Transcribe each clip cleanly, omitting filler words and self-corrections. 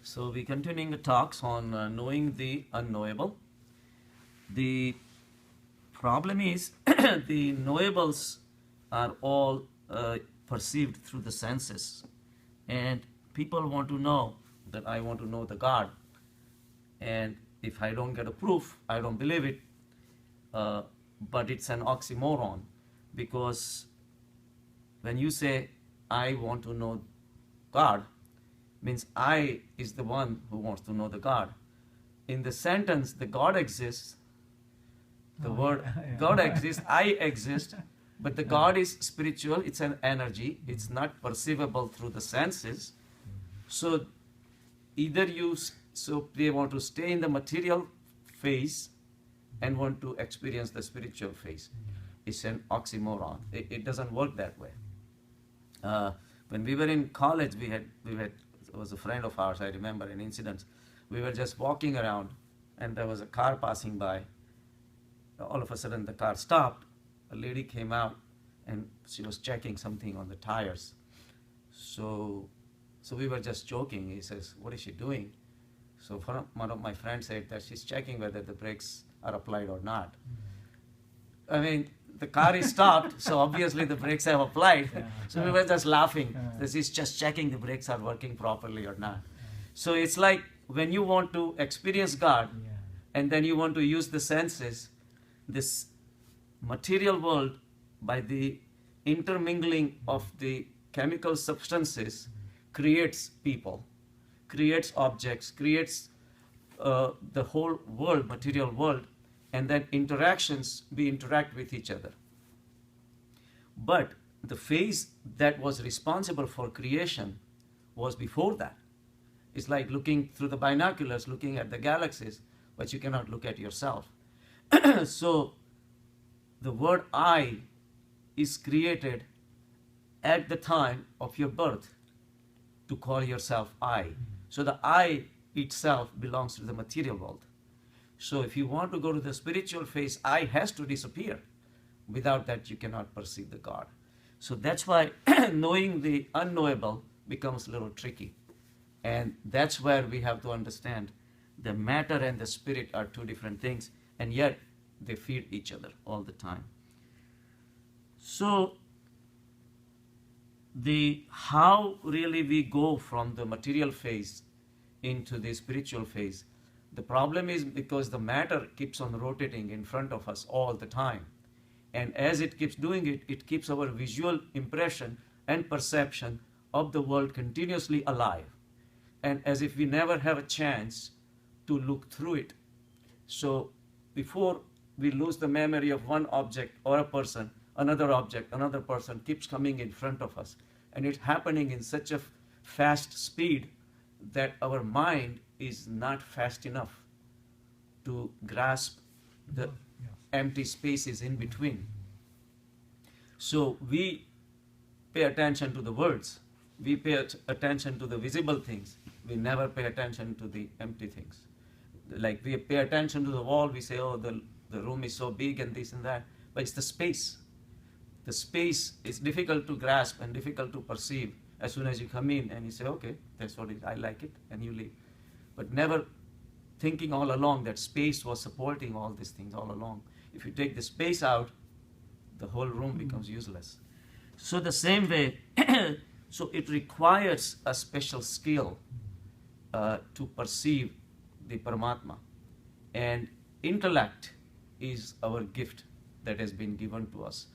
So we're continuing the talks on knowing the unknowable. The problem is the knowables are all perceived through the senses, and people want to know that I want to know the God, and if I don't get a proof, I don't believe it. But it's an oxymoron, because when you say I want to know God, means I is the one who wants to know the God. In the sentence, the God exists, the word God exists, I exist, but the God is spiritual, it's an energy, it's not perceivable through the senses. So either so they want to stay in the material phase and want to experience the spiritual phase. It's an oxymoron. It doesn't work that way. When we were in college, we had it was a friend of ours, I remember an incident. We were just walking around and there was a car passing by. All of a sudden the car stopped. A lady came out and she was checking something on the tires. So we were just joking. He says, "What is she doing?" So one of my friends said that she's checking whether the brakes are applied or not. I mean, the car is stopped, so obviously the brakes have applied. So we were just laughing. This is just checking the brakes are working properly or not. So it's like when you want to experience God and then you want to use the senses, this material world, by the intermingling of the chemical substances, creates people, creates objects, creates the whole world, material world, and then interactions, we interact with each other. But the phase that was responsible for creation was before that. It's like looking through the binoculars, looking at the galaxies, but you cannot look at yourself. So the word I is created at the time of your birth to call yourself I. So the I itself belongs to the material world. So if you want to go to the spiritual phase, I has to disappear. Without that, you cannot perceive the God. So that's why knowing the unknowable becomes a little tricky. And that's where we have to understand the matter and the spirit are two different things, and yet they feed each other all the time. So how really we go from the material phase into the spiritual phase. The problem is because the matter keeps on rotating in front of us all the time. And as it keeps doing it, it keeps our visual impression and perception of the world continuously alive. And as if we never have a chance to look through it. So before we lose the memory of one object or a person, another object, another person keeps coming in front of us. And it's happening in such a fast speed that our mind is not fast enough to grasp the empty spaces in between. So we pay attention to the words, we pay attention to the visible things, we never pay attention to the empty things. Like we pay attention to the wall, we say, oh, the room is so big and this and that, but it's the space. The space is difficult to grasp and difficult to perceive as soon as you come in and you say, okay, that's what it is, I like it, and you leave. But never thinking all along that space was supporting all these things all along. If you take the space out, the whole room becomes useless. So the same way, so it requires a special skill to perceive the Paramatma. And intellect is our gift that has been given to us.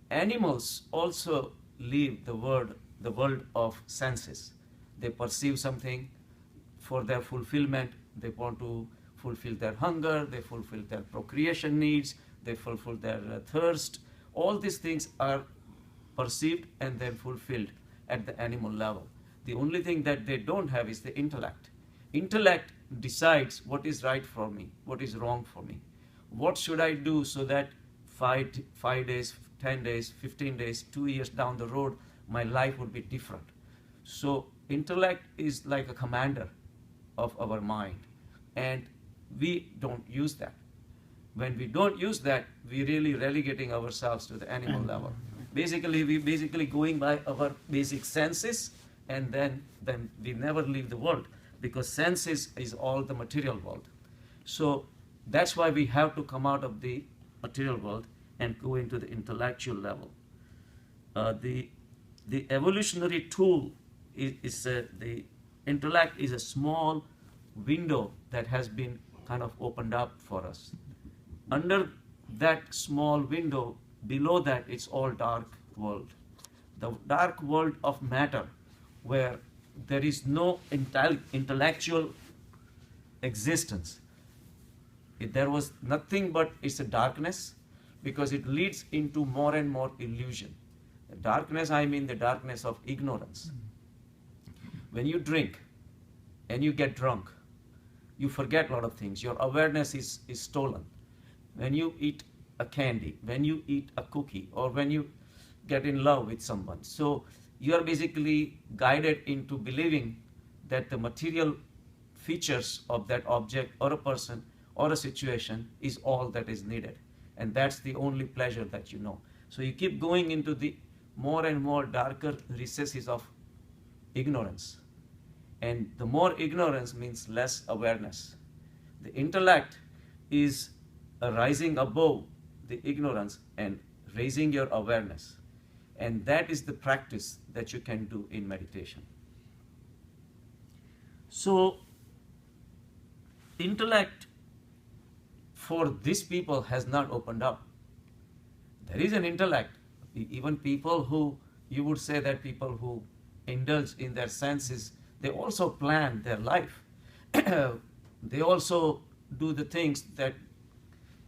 Animals also leave the world of senses. They perceive something for their fulfillment. They want to fulfill their hunger, they fulfill their procreation needs, they fulfill their thirst. All these things are perceived and then fulfilled at the animal level. The only thing that they don't have is the intellect. Intellect decides what is right for me, what is wrong for me. What should I do so that 5 days, 10 days, 15 days, 2 years down the road, my life would be different. So intellect is like a commander of our mind, and we don't use that. When we don't use that, we're really relegating ourselves to the animal level. Basically, we're going by our basic senses, and then we never leave the world. because sense is all the material world. So that's why we have to come out of the material world and go into the intellectual level. The evolutionary tool is the intellect is a small window that has been kind of opened up for us. Under that small window, below that, it's all dark world. The dark world of matter, where there is no intellectual existence. There was nothing but it's a darkness, because it leads into more and more illusion. The darkness, I mean the darkness of ignorance. When you drink and you get drunk, you forget a lot of things. Your awareness is stolen. When you eat a candy, when you eat a cookie, or when you get in love with someone. So you are basically guided into believing that the material features of that object or a person or a situation is all that is needed. And that's the only pleasure that you know. So you keep going into the more and more darker recesses of ignorance. And the more ignorance means less awareness. The intellect is rising above the ignorance and raising your awareness. And that is the practice that you can do in meditation. So, intellect for these people has not opened up. There is an intellect. Even people who, you would say that people who indulge in their senses, they also plan their life. They also do the things that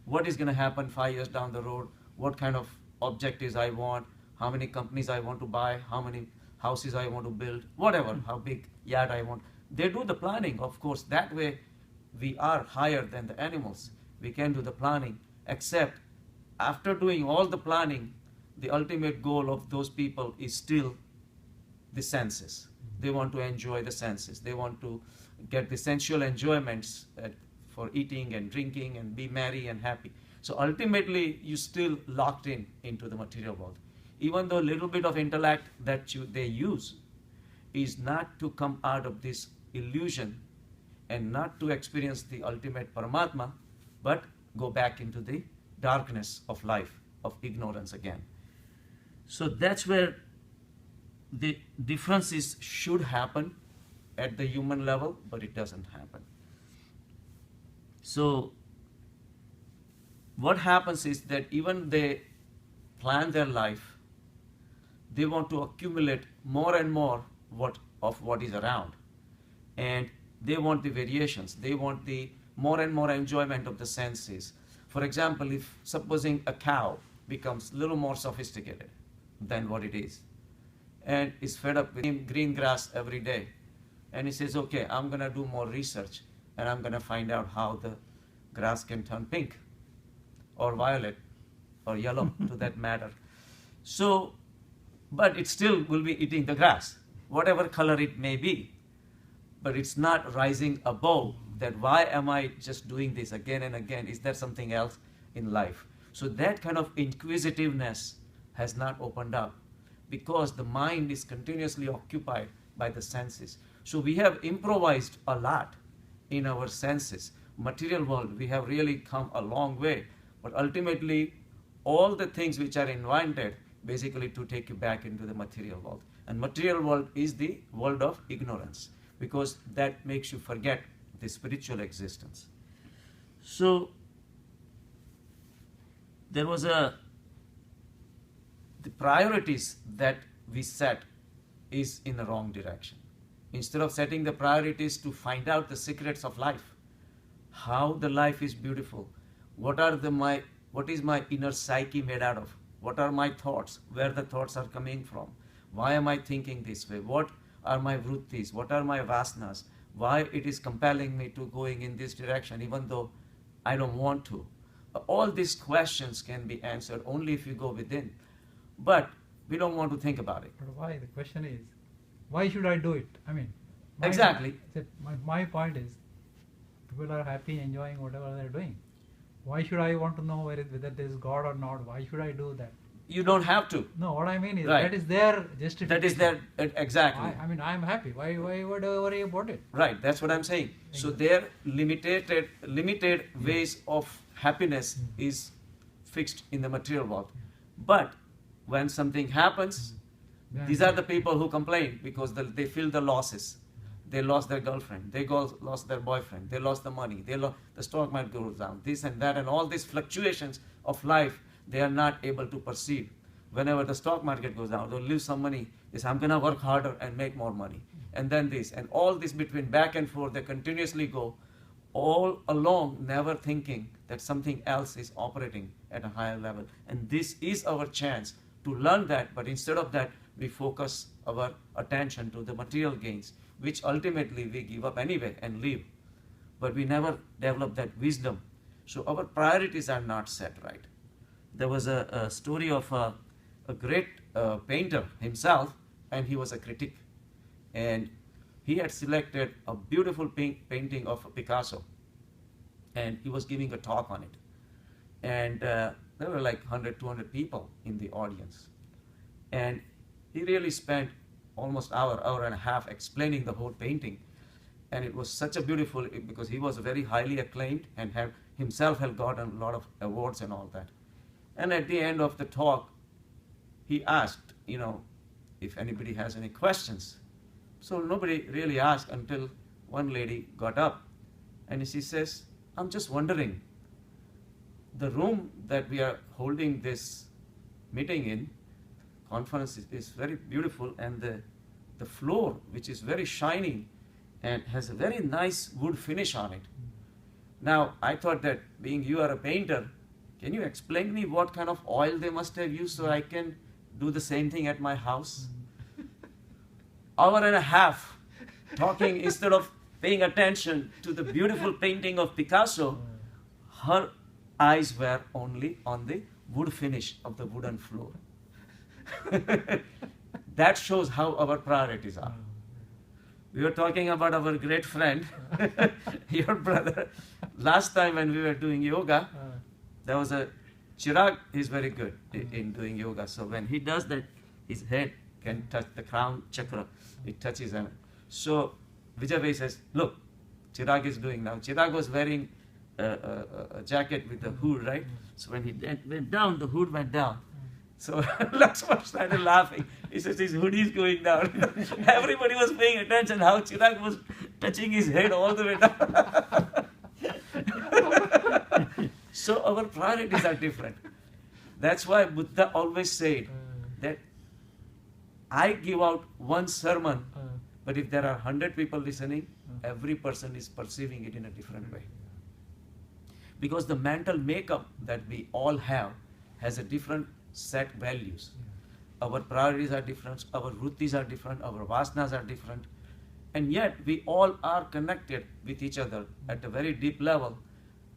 what is going to happen 5 years down the road, what kind of objectives I want, how many companies I want to buy, how many houses I want to build, whatever, how big yacht I want. They do the planning, of course. That way we are higher than the animals. We can do the planning, except after doing all the planning, the ultimate goal of those people is still the senses. They want to enjoy the senses. They want to get the sensual enjoyments for eating and drinking and be merry and happy. So ultimately, you still locked into the material world. Even though a little bit of intellect that they use is not to come out of this illusion and not to experience the ultimate Paramatma, but go back into the darkness of life, of ignorance again. So that's where the differences should happen at the human level, but it doesn't happen. So what happens is that even they plan their life, they want to accumulate more and more of what is around. And they want the variations. They want the more and more enjoyment of the senses. For example, if supposing a cow becomes a little more sophisticated than what it is, and is fed up with green grass every day, and he says, okay, I'm going to do more research, and I'm going to find out how the grass can turn pink, or violet, or yellow, to that matter. So, but it still will be eating the grass, whatever color it may be. But it's not rising above that, why am I just doing this again and again? Is there something else in life? So that kind of inquisitiveness has not opened up, because the mind is continuously occupied by the senses. So we have improvised a lot in our senses. Material world, we have really come a long way. But ultimately, all the things which are invented basically to take you back into the material world. And material world is the world of ignorance, because that makes you forget the spiritual existence. So there was the priorities that we set is in the wrong direction. Instead of setting the priorities to find out the secrets of life, how the life is beautiful, what is my inner psyche made out of, what are my thoughts, where the thoughts are coming from, why am I thinking this way, what are my vrittis, what are my vasanas, why it is compelling me to going in this direction even though I don't want to. All these questions can be answered only if you go within. But we don't want to think about it. But why? The question is, why should I do it? I mean, exactly. My point is, people are happy enjoying whatever they're doing. Why should I want to know whether there is God or not? Why should I do that? You don't have to. No, what I mean is Right. that is their justification. That is their exactly. I mean, I'm happy. Why would I worry about it? Right, that's what I'm saying. So their limited ways of happiness is fixed in the material world. But when something happens, Then- these are the people who complain because they feel the losses. They lost their girlfriend, lost their boyfriend, they lost the money, the stock market goes down, this and that, and all these fluctuations of life, they are not able to perceive. Whenever the stock market goes down, they'll lose some money. They say, I'm going to work harder and make more money. And then this, and all this between back and forth, they continuously go all along, never thinking that something else is operating at a higher level. And this is our chance to learn that, but instead of that, we focus our attention to the material gains, which ultimately we give up anyway and leave. But we never develop that wisdom. So our priorities are not set right. There was a story of a great painter himself, and he was a critic. And he had selected a beautiful painting of Picasso, and he was giving a talk on it. And there were like 100, 200 people in the audience. And he really spent almost hour and a half explaining the whole painting. And it was such a beautiful, because he was very highly acclaimed and himself had gotten a lot of awards and all that. And at the end of the talk, he asked, if anybody has any questions. So nobody really asked until one lady got up and she says, I'm just wondering, the room that we are holding this meeting in, conference is very beautiful, and the floor, which is very shiny and has a very nice wood finish on it. Now, I thought that being you are a painter, can you explain me what kind of oil they must have used so I can do the same thing at my house? Hour and a half talking instead of paying attention to the beautiful painting of Picasso, her eyes were only on the wood finish of the wooden floor. That shows how our priorities are. We were talking about our great friend, your brother. Last time when we were doing yoga, there was a Chirag is very good in doing yoga. So when he does that, his head can touch the crown chakra. It touches him. So Vijay Bhai says, look, Chirag is doing now. Chirag was wearing a jacket with the hood, right? So when he went down, the hood went down. So Lakshman started laughing. He says his hoodie is going down. Everybody was paying attention how Chirag was touching his head all the way down. So our priorities are different. That's why Buddha always said that I give out one sermon, but if there are 100 people listening, every person is perceiving it in a different way. Because the mental makeup that we all have has a different set values. Our priorities are different, our vrittis are different, our vasanas are different, and yet we all are connected with each other at a very deep level,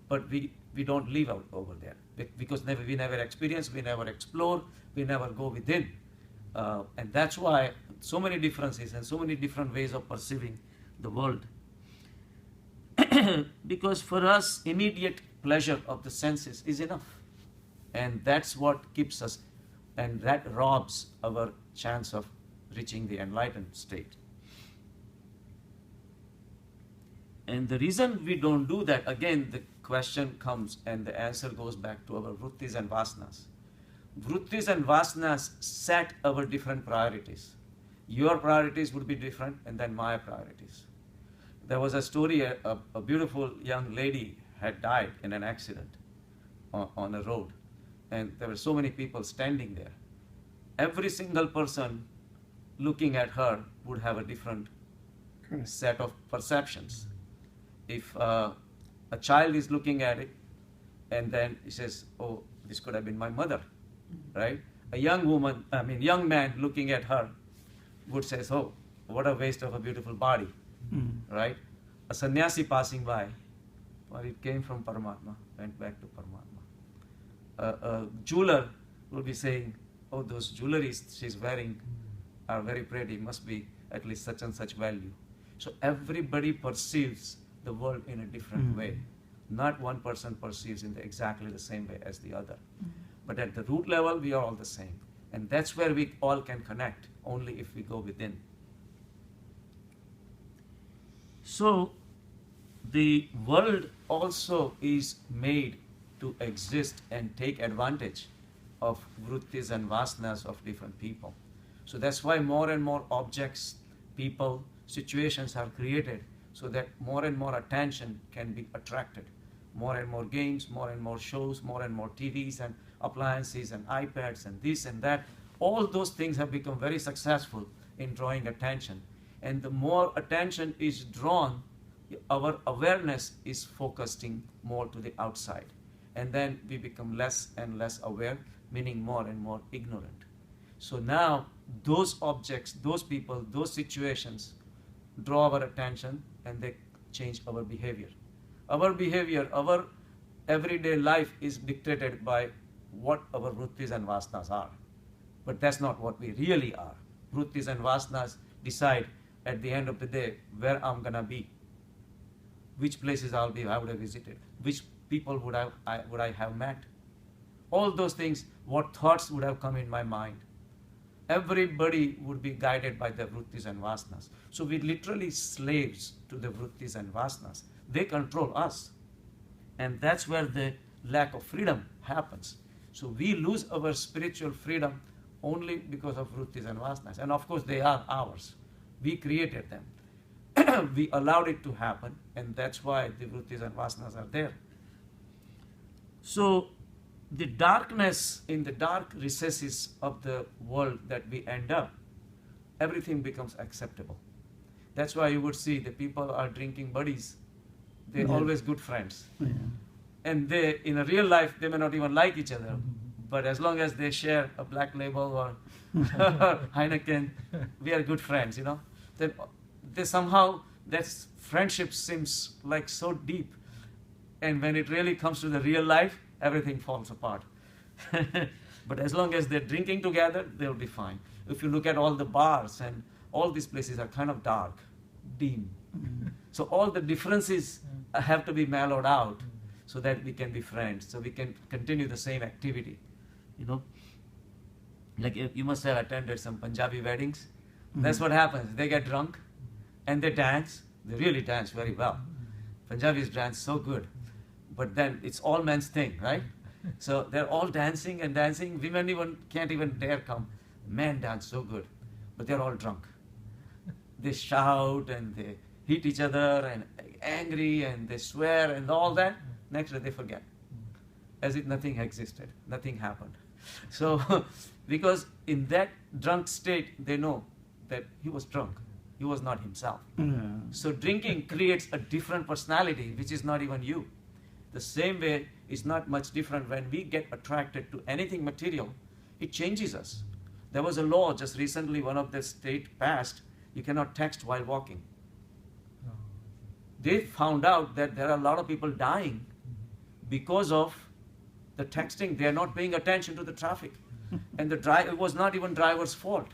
but we don't live out over there because we never experience, we never explore, we never go within. And that's why so many differences and so many different ways of perceiving the world. Because for us, immediate pleasure of the senses is enough. And that's what keeps us, and that robs our chance of reaching the enlightened state. And the reason we don't do that, again, the question comes and the answer goes back to our vrittis and vasanas. Vrittis and vasanas set our different priorities. Your priorities would be different, and then my priorities. There was a story, a beautiful young lady had died in an accident on a road. And there were so many people standing there. Every single person looking at her would have a different set of perceptions. If a child is looking at it, and then he says, oh, this could have been my mother, right? A young man looking at her would say, oh, what a waste of a beautiful body, right? A sannyasi passing by, well, it came from Paramatma, went back to Paramatma. A jeweler will be saying, oh, those jewelries she's wearing are very pretty, must be at least such and such value. So everybody perceives the world in a different way. Not one person perceives in exactly the same way as the other. But at the root level, we are all the same. And that's where we all can connect, only if we go within. So, the world also is made to exist and take advantage of vrittis and vasanas of different people. So that's why more and more objects, people, situations are created so that more and more attention can be attracted. More and more games, more and more shows, more and more TVs and appliances and iPads and this and that. All those things have become very successful in drawing attention. And the more attention is drawn, our awareness is focusing more to the outside. And then we become less and less aware, meaning more and more ignorant. So now those objects, those people, those situations draw our attention and they change our behavior. Our behavior, our everyday life is dictated by what our vrittis and vasanas are. But that's not what we really are. Vrittis and vasanas decide at the end of the day where I'm gonna be, which places I would have visited, which people would I have met. All those things, what thoughts would have come in my mind. Everybody would be guided by the vrittis and vasanas. So we're literally slaves to the vrittis and vasanas. They control us. And that's where the lack of freedom happens. So we lose our spiritual freedom only because of vrittis and vasanas. And of course they are ours. We created them. We allowed it to happen, and that's why the vrittis and vasanas are there. So the darkness, in the dark recesses of the world that we end up, everything becomes acceptable. That's why you would see the people are drinking buddies. They're always good friends. Yeah. And they, in a real life, they may not even like each other. But as long as they share a Black Label or Heineken, we are good friends, Then they somehow, that friendship seems like so deep. And when it really comes to the real life, everything falls apart. But as long as they're drinking together, they'll be fine. If you look at all the bars and all these places are kind of dark, dim. So all the differences have to be mellowed out so that we can be friends, so we can continue the same activity. Like you must have attended some Punjabi weddings. That's what happens. They get drunk and they dance. They really dance very well. Punjabis dance so good. But then it's all men's thing, right? So they're all dancing and dancing. Women can't even dare come. Men dance so good. But they're all drunk. They shout and they hit each other and angry and they swear and all that. Next day they forget. As if nothing existed. Nothing happened. So, because in that drunk state, they know that he was drunk. He was not himself. So drinking creates a different personality, which is not even you. The same way is not much different when we get attracted to anything material, it changes us. There was a law just recently, one of the state passed, you cannot text while walking. They found out that there are a lot of people dying because of the texting. They are not paying attention to the traffic. And it was not even driver's fault.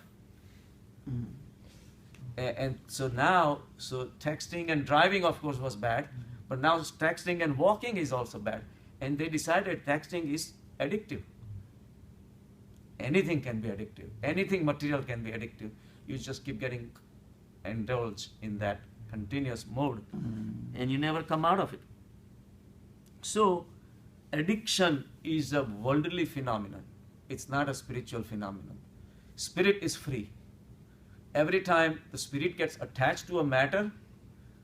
And so now, texting and driving, of course, was bad. But now texting and walking is also bad. And they decided texting is addictive. Anything can be addictive. Anything material can be addictive. You just keep getting indulged in that continuous mode. And you never come out of it. So, addiction is a worldly phenomenon. It's not a spiritual phenomenon. Spirit is free. Every time the spirit gets attached to a matter,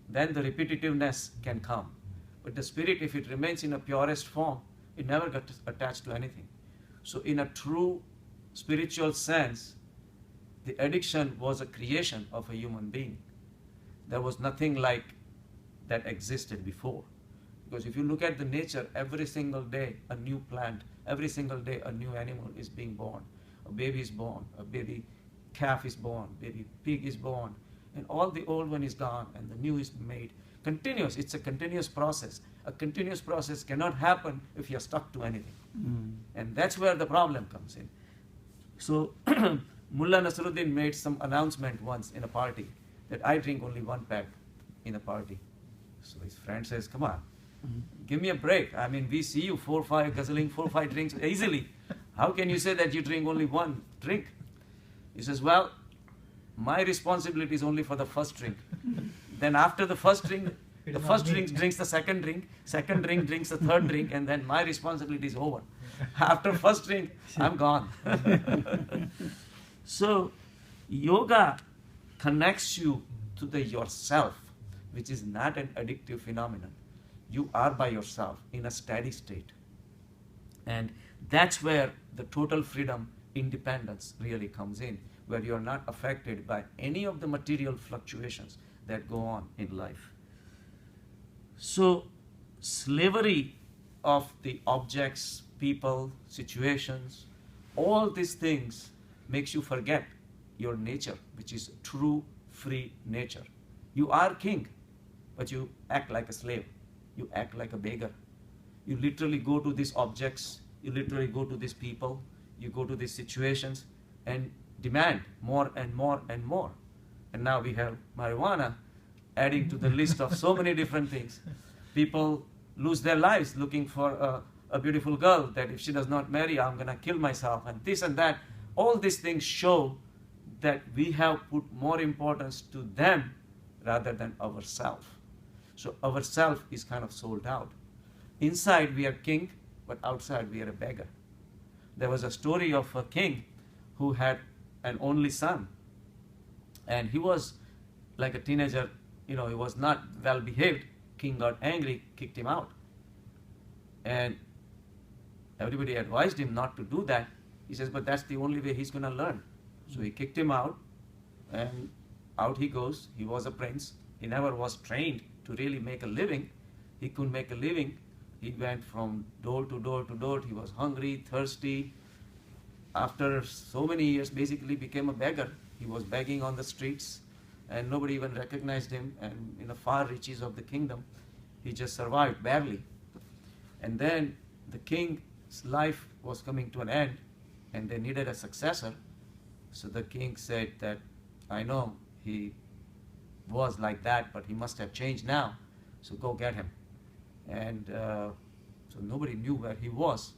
then the repetitiveness can come. But the spirit, if it remains in a purest form, it never gets attached to anything. So in a true spiritual sense, the addiction was a creation of a human being. There was nothing like that existed before. Because if you look at the nature, every single day a new plant, every single day a new animal is being born. A baby is born, a baby calf is born, baby pig is born, and all the old one is gone and the new is made. Continuous, it's a continuous process. A continuous process cannot happen if you're stuck to anything. And that's where the problem comes in. So Mullah Nasruddin made some announcement once in a party that I drink only one pack in a party. So his friend says, come on, give me a break. I mean, we see you 4-5 guzzling 4-5 drinks easily. How can you say that you drink only one drink? He says, well, my responsibility is only for the first drink. Then after the first drink, It the is first not me. drink drinks the second drink drinks the third drink, and then my responsibility is over. After first drink, I'm gone. So, yoga connects you to the yourself, which is not an addictive phenomenon. You are by yourself in a steady state. And that's where the total freedom, independence really comes in, where you're not affected by any of the material fluctuations that go on in life. So, slavery of the objects, people, situations, all these things makes you forget your nature, which is true free nature. You are king, but you act like a slave. You act like a beggar. You literally go to these objects, you literally go to these people, you go to these situations and demand more and more and more. And now we have marijuana adding to the list of so many different things. People lose their lives looking for a beautiful girl that if she does not marry, I'm going to kill myself, and this and that. All these things show that we have put more importance to them rather than ourselves. So ourself is kind of sold out. Inside we are king, but outside we are a beggar. There was a story of a king who had an only son, and he was like a teenager, he was not well behaved. King got angry, kicked him out. And everybody advised him not to do that. He says, but that's the only way he's going to learn. So he kicked him out, and out he goes. He was a prince. He never was trained to really make a living. He couldn't make a living. He went from door to door to door. He was hungry, thirsty. After so many years, basically became a beggar. He was begging on the streets, and nobody even recognized him. And in the far reaches of the kingdom, he just survived barely. And then the king's life was coming to an end, and they needed a successor. So the king said that, I know he was like that, but he must have changed now, so go get him. And so nobody knew where he was.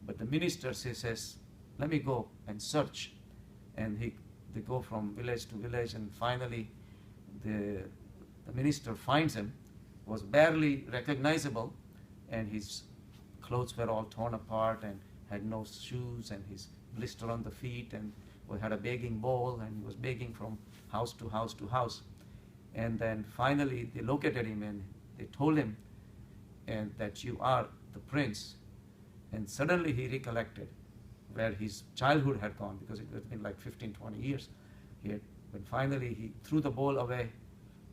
But the minister says, let me go and search. And they go from village to village, and finally the minister finds him. Was barely recognizable, and his clothes were all torn apart and had no shoes, and his blister on the feet, and had a begging bowl, and he was begging from house to house to house. And then finally they located him, and they told him and that you are the prince. And suddenly he recollected where his childhood had gone, because it had been like 15, 20 years. But finally he threw the bowl away,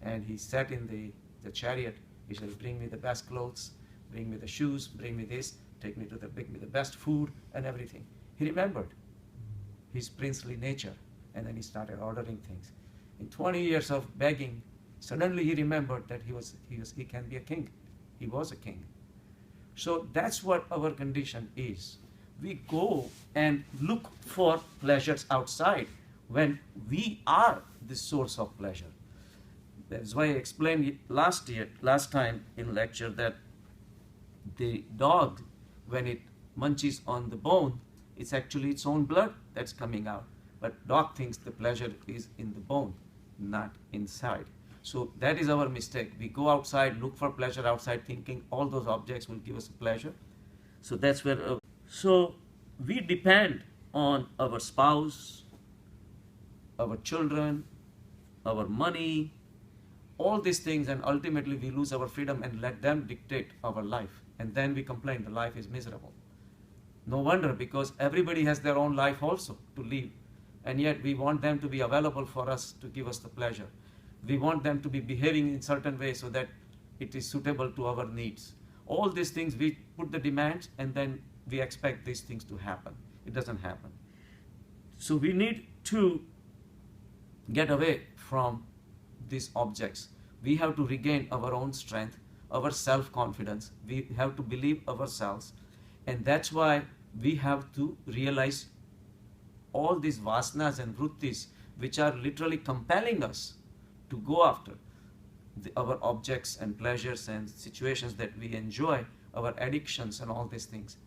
and he sat in the chariot. He said, bring me the best clothes, bring me the shoes, bring me this, bring me the best food and everything. He remembered his princely nature, and then he started ordering things. In 20 years of begging, suddenly he remembered that he can be a king. He was a king. So that's what our condition is. We go and look for pleasures outside when we are the source of pleasure. That's why I explained last time in lecture that the dog, when it munches on the bone, it's actually its own blood that's coming out. But dog thinks the pleasure is in the bone, not inside. So that is our mistake. We go outside, look for pleasure outside, thinking all those objects will give us pleasure. So that's where. So we depend on our spouse, our children, our money, all these things, and ultimately we lose our freedom and let them dictate our life. And then we complain the life is miserable. No wonder, because everybody has their own life also to live. And yet we want them to be available for us to give us the pleasure. We want them to be behaving in certain ways so that it is suitable to our needs. All these things, we put the demands, and then we expect these things to happen. It doesn't happen. So we need to get away from these objects. We have to regain our own strength, our self-confidence. We have to believe ourselves. And that's why we have to realize all these vasanas and vrittis, which are literally compelling us to go after our objects and pleasures and situations that we enjoy, our addictions and all these things.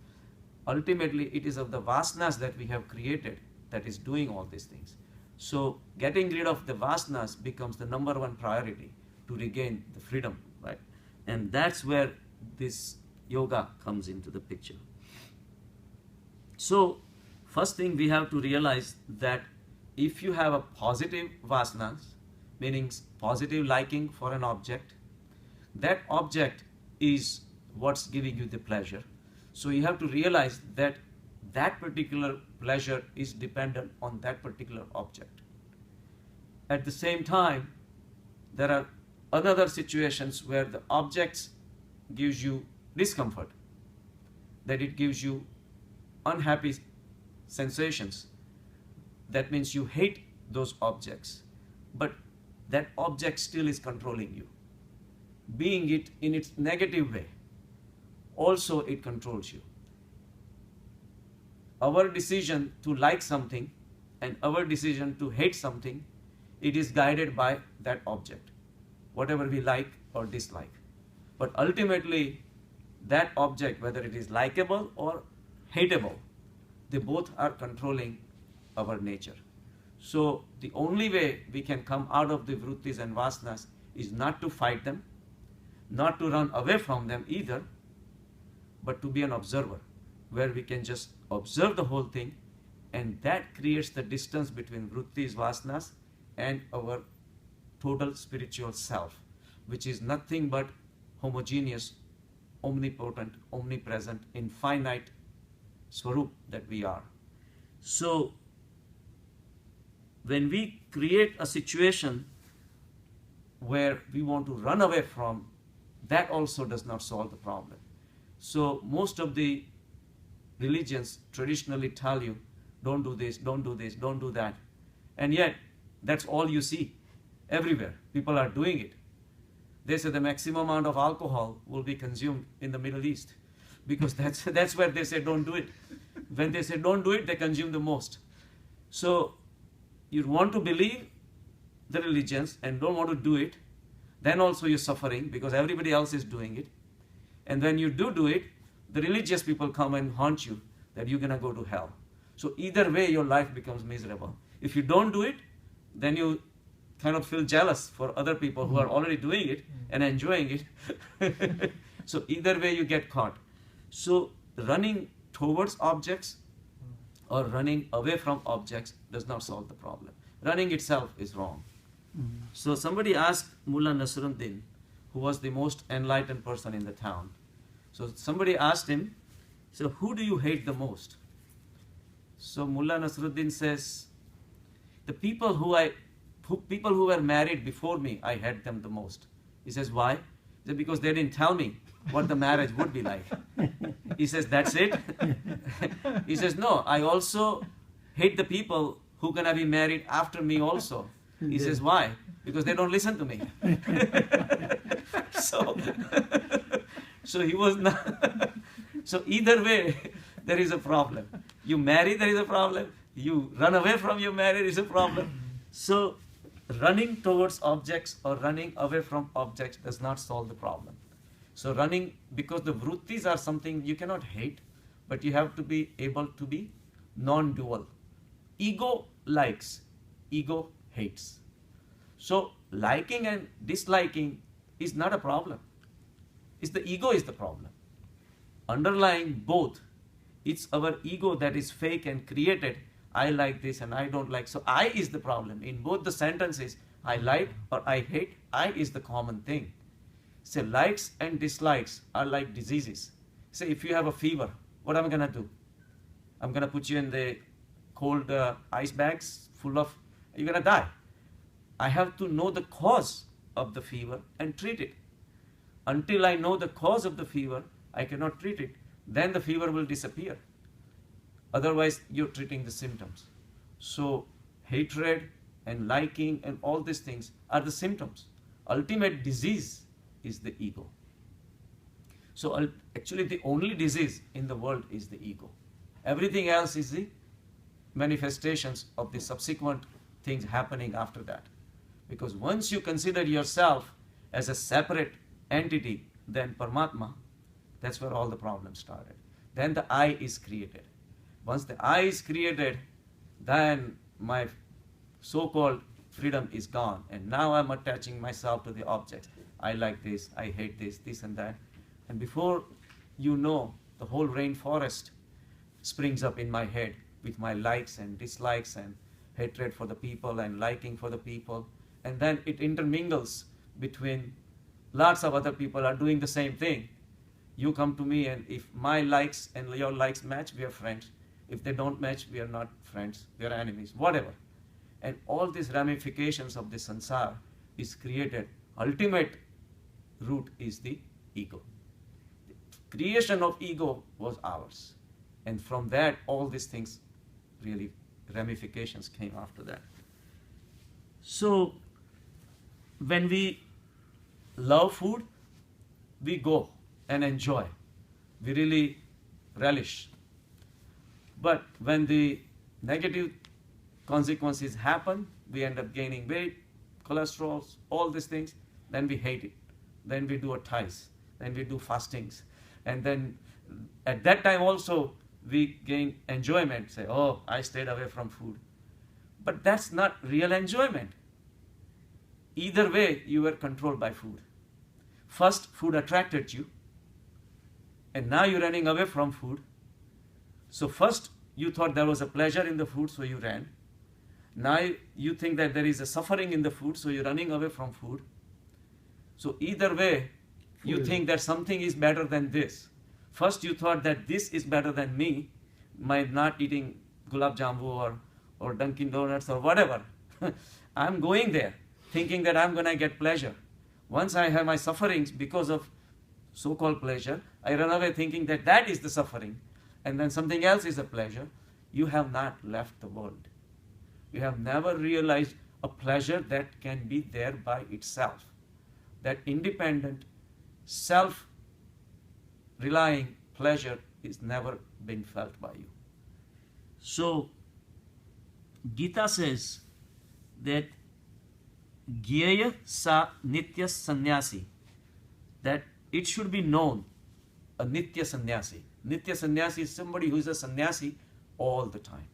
ultimately it is of the vasanas that we have created that is doing all these things. So getting rid of the vasanas becomes the number one priority to regain the freedom, right? And that's where this yoga comes into the picture. So first thing we have to realize that if you have a positive vasanas, meaning positive liking for an object, that object is what's giving you the pleasure. So you have to realize that that particular pleasure is dependent on that particular object. At the same time, there are other situations where the objects gives you discomfort, that it gives you unhappy sensations. That means you hate those objects, but that object still is controlling you. Being it in its negative way, also it controls you. Our decision to like something and our decision to hate something, it is guided by that object, whatever we like or dislike. But ultimately, that object, whether it is likable or hateable, they both are controlling our nature. So the only way we can come out of the vrittis and vasanas is not to fight them, not to run away from them either, but to be an observer, where we can just observe the whole thing, and that creates the distance between vrittis, vasanas, and our total spiritual self, which is nothing but homogeneous, omnipotent, omnipresent, infinite Swarup that we are. So when we create a situation where we want to run away from, that also does not solve the problem. So most of the religions traditionally tell you, don't do this, don't do this, don't do that. And yet, that's all you see everywhere. People are doing it. They say the maximum amount of alcohol will be consumed in the Middle East, because that's where they say don't do it. When they say don't do it, they consume the most. So you want to believe the religions and don't want to do it, then also you're suffering because everybody else is doing it. And when you do it, the religious people come and haunt you that you're going to go to hell. So either way, your life becomes miserable. If you don't do it, then you kind of feel jealous for other people who are already doing it and enjoying it. So either way, you get caught. So running towards objects or running away from objects does not solve the problem. Running itself is wrong. So somebody asked Mullah Nasruddin, who was the most enlightened person in the town. So somebody asked him, so who do you hate the most? So Mullah Nasruddin says, the people who were married before me, I hate them the most. He says, why? He said, because they didn't tell me what the marriage would be like. He says, that's it? He says, no, I also hate the people who gonna be married after me also. He says, why? Because they don't listen to me. So he was not. So either way, there is a problem. You marry, there is a problem. You run away from your marriage, is a problem. So running towards objects or running away from objects does not solve the problem. So running, because the vrittis are something you cannot hate, but you have to be able to be non-dual. Ego likes, ego hates. So liking and disliking is not a problem. It's the ego is the problem. Underlying both, it's our ego that is fake and created. I like this and I don't like. So I is the problem. In both the sentences, I like or I hate, I is the common thing. So likes and dislikes are like diseases. Say if you have a fever, what am I going to do? I'm going to put you in the cold ice bags full of, you're going to die. I have to know the cause of the fever and treat it. Until I know the cause of the fever, I cannot treat it. Then the fever will disappear. Otherwise, you're treating the symptoms. So hatred and liking and all these things are the symptoms. Ultimate disease is the ego. So actually the only disease in the world is the ego. Everything else is the manifestations of the subsequent things happening after that. Because once you consider yourself as a separate entity than Paramatma, that's where all the problems started. then the I is created. Once the I is created, then my so-called freedom is gone, and now I'm attaching myself to the objects. I like this, I hate this and that. And before you know, the whole rainforest springs up in my head with my likes and dislikes and hatred for the people and liking for the people. And then it intermingles between lots of other people are doing the same thing. You come to me, and if my likes and your likes match, we are friends. If they don't match, we are not friends, we are enemies, whatever. And all these ramifications of the sansar is created. Ultimate root is the ego. The creation of ego was ours. And from that, all these things, really, ramifications came after that. So, when we love food, we go and enjoy. We really relish. But when the negative consequences happen, we end up gaining weight, cholesterol, all these things, then we hate it. Then we do a ties, then we do fastings. And then at that time also, we gain enjoyment, say, oh, I stayed away from food. But that's not real enjoyment. Either way, you were controlled by food. First, food attracted you, and now you're running away from food. So first, you thought there was a pleasure in the food, so you ran. Now you think that there is a suffering in the food, so you're running away from food. So either way, you think that something is better than this. First, you thought that this is better than me, my not eating gulab jambu or Dunkin' Donuts or whatever. I'm going there, thinking that I'm going to get pleasure. Once I have my sufferings because of so-called pleasure, I run away thinking that that is the suffering, and then something else is a pleasure. You have not left the world. You have never realized a pleasure that can be there by itself. That independent, self-relying pleasure is never been felt by you. So, Gita says that Gyeya sa nitya sannyasi, that it should be known, a nitya sannyasi. Nitya sannyasi is somebody who is a sannyasi all the time.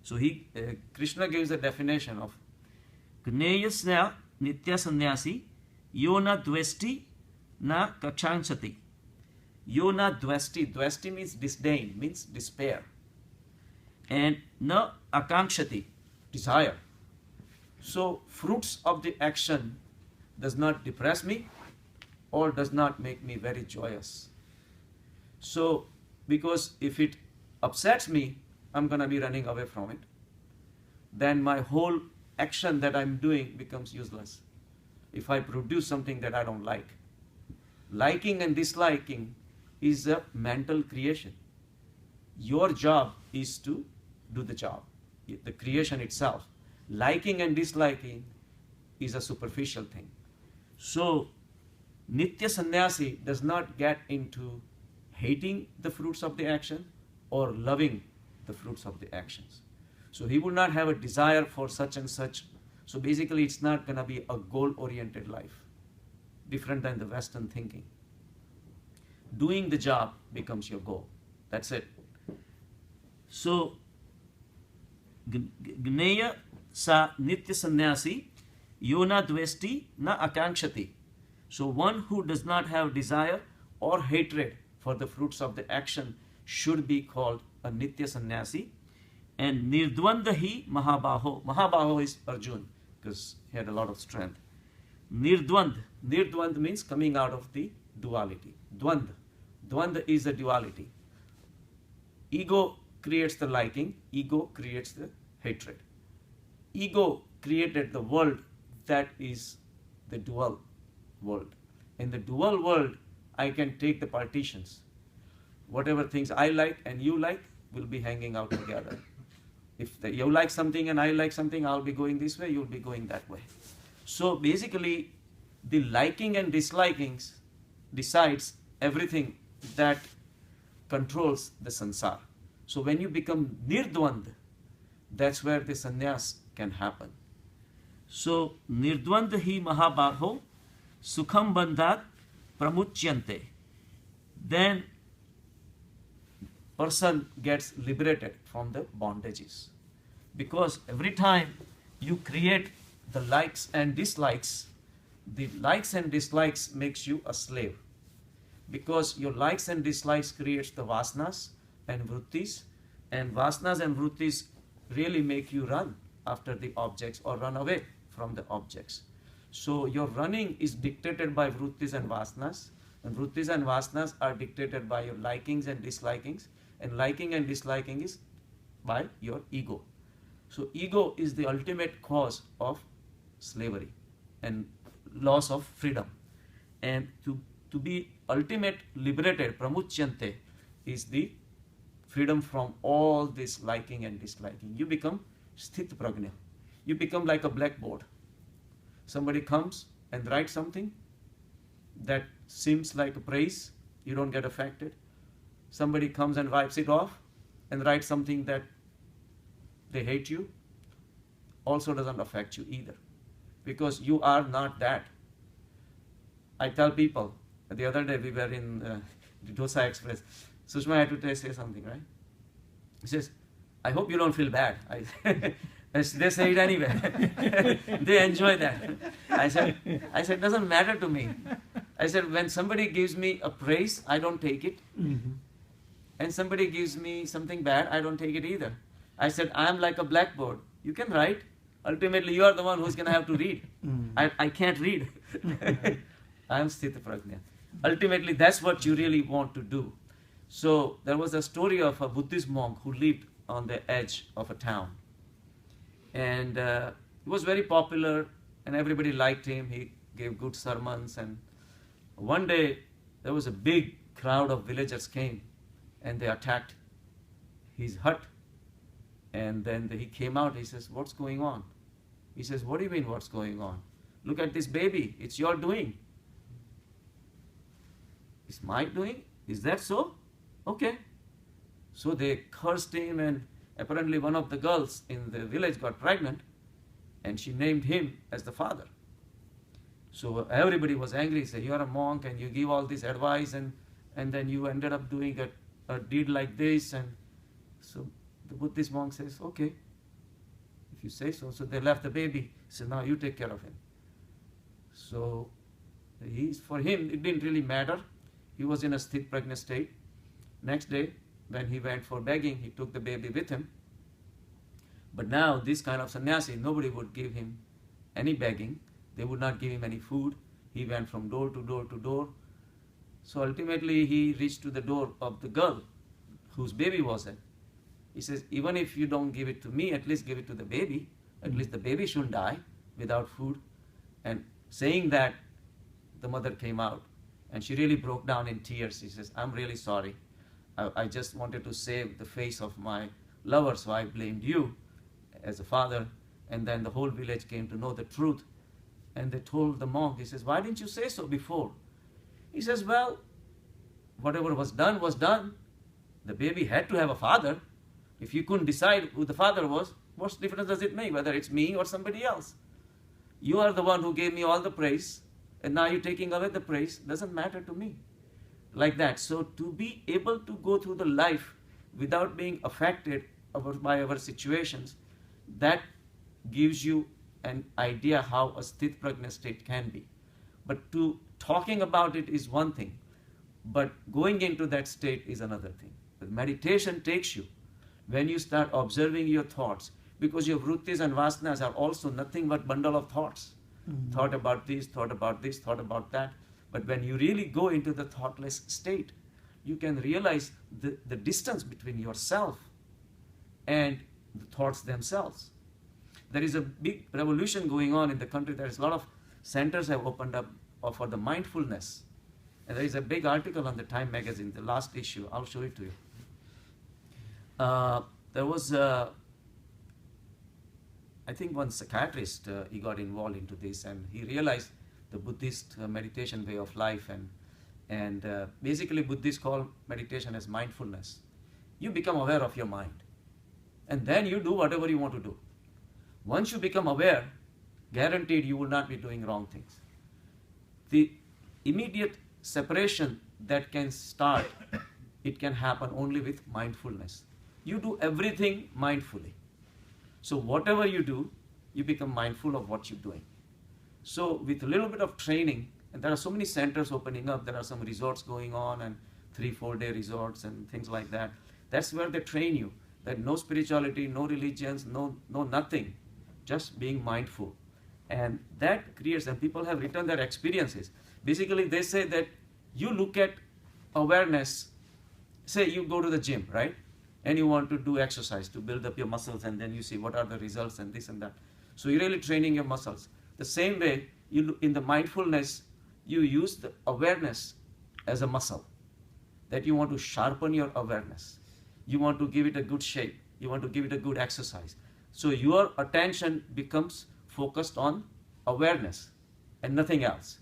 So Krishna gives a definition of Gneya sa nitya sannyasi, yo na dvesti na kachansati. Yo na dvesti. Dvesti means disdain, means despair. And na akankshati, desire. So fruits of the action does not depress me or does not make me very joyous. So, because if it upsets me, I'm going to be running away from it. Then my whole action that I'm doing becomes useless. If I produce something that I don't like. Liking and disliking is a mental creation. Your job is to do the job, the creation itself. Liking and disliking is a superficial thing. So, Nitya Sannyasi does not get into hating the fruits of the action or loving the fruits of the actions. So he will not have a desire for such and such. So basically it's not going to be a goal-oriented life, different than the Western thinking. Doing the job becomes your goal. That's it. So, Gneya sa nitya sannyasi, yona dvesti na akankshati. So one who does not have desire or hatred for the fruits of the action should be called a nitya sannyasi. And nirdvandahi mahabaho. Mahabaho is Arjun, because he had a lot of strength. Nirdvand. Nirdvand means coming out of the duality. Dvand. Dvand is a duality. Ego creates the liking. Ego creates the hatred. Ego created the world that is the dual world. In the dual world, I can take the partitions. Whatever things I like and you like will be hanging out together. If you like something and I like something, I'll be going this way, you'll be going that way. So basically, the liking and dislikings decides everything that controls the sansar. So when you become nirdvand, that's where the sannyas can happen. So nirdvand hi mahabaho sukham bandhat pramuchyante. Then person gets liberated from the bondages. Because every time you create the likes and dislikes, the likes and dislikes makes you a slave. Because your likes and dislikes creates the vasanas and vrittis, and vasanas and vrittis really make you run after the objects or run away from the objects. So your running is dictated by vrittis and vasanas, and vrittis and vasanas are dictated by your likings and dislikings, and liking and disliking is by your ego. So ego is the ultimate cause of slavery and loss of freedom. And to be ultimate liberated, pramuchyante, is the freedom from all this liking and disliking. You become sthit prajna. You become like a blackboard. Somebody comes and writes something that seems like a praise, you don't get affected. Somebody comes and wipes it off and writes something that they hate you, also doesn't affect you either, because you are not that. I tell people, the other day we were in the Dosa Express. Sushma had to say something, right? He says, I hope you don't feel bad. They say it anyway. They enjoy that. I said, doesn't matter to me. I said, when somebody gives me a praise, I don't take it. Mm-hmm. And somebody gives me something bad, I don't take it either. I said, I am like a blackboard. You can write. Ultimately, you are the one who's going to have to read. Mm-hmm. I can't read. I am Sthita Prajna. Ultimately, that's what you really want to do. So there was a story of a Buddhist monk who lived on the edge of a town. And he was very popular and everybody liked him. He gave good sermons. And one day, there was a big crowd of villagers came and they attacked his hut. And then he came out, he says, what's going on? He says, what do you mean what's going on? Look at this baby, it's your doing. It's my doing? Is that so? Okay. So they cursed him, and apparently one of the girls in the village got pregnant and she named him as the father. So everybody was angry, said, you're a monk and you give all this advice and then you ended up doing a deed like this. And so the Buddhist monk says, okay, if you say so. So they left the baby, said, now you take care of him. So for him, it didn't really matter. He was in a sthit prajna state. Next day, when he went for begging, he took the baby with him. But now, this kind of sannyasi, nobody would give him any begging. They would not give him any food. He went from door to door to door. So ultimately, he reached to the door of the girl whose baby was there. He says, even if you don't give it to me, at least give it to the baby. At least the baby shouldn't die without food. And saying that, the mother came out. And she really broke down in tears. She says, I'm really sorry. I just wanted to save the face of my lover, so I blamed you as a father. And then the whole village came to know the truth. And they told the monk, he says, why didn't you say so before? He says, well, whatever was done was done. The baby had to have a father. If you couldn't decide who the father was, what difference does it make, whether it's me or somebody else? You are the one who gave me all the praise, and now you're taking away the praise. Doesn't matter to me. Like that. So to be able to go through the life without being affected by our situations, that gives you an idea how a sthit prajna state can be. But talking about it is one thing, but going into that state is another thing. But meditation takes you when you start observing your thoughts, because your vrittis and vasanas are also nothing but bundle of thoughts. Mm-hmm. Thought about this, thought about this, thought about that. But when you really go into the thoughtless state, you can realize the distance between yourself and the thoughts themselves. There is a big revolution going on in the country. There is a lot of centers have opened up for the mindfulness. And there is a big article on the Time magazine, the last issue. I'll show it to you. There was, I think one psychiatrist, he got involved into this, and he realized the Buddhist meditation way of life, and basically Buddhists call meditation as mindfulness. You become aware of your mind, and then you do whatever you want to do. Once you become aware, guaranteed you will not be doing wrong things. The immediate separation that can start it can happen only with mindfulness. You do everything mindfully. So whatever you do, you become mindful of what you're doing. So with a little bit of training, and there are so many centers opening up, there are some resorts going on and 3-4 day resorts and things like that. That's where they train you. That no spirituality, no religions, no nothing, just being mindful. And that creates, and people have written their experiences. Basically, they say that you look at awareness, say you go to the gym, right? And you want to do exercise to build up your muscles, and then you see what are the results and this and that. So you're really training your muscles. The same way, in the mindfulness, you use the awareness as a muscle, that you want to sharpen your awareness. You want to give it a good shape. You want to give it a good exercise. So your attention becomes focused on awareness and nothing else.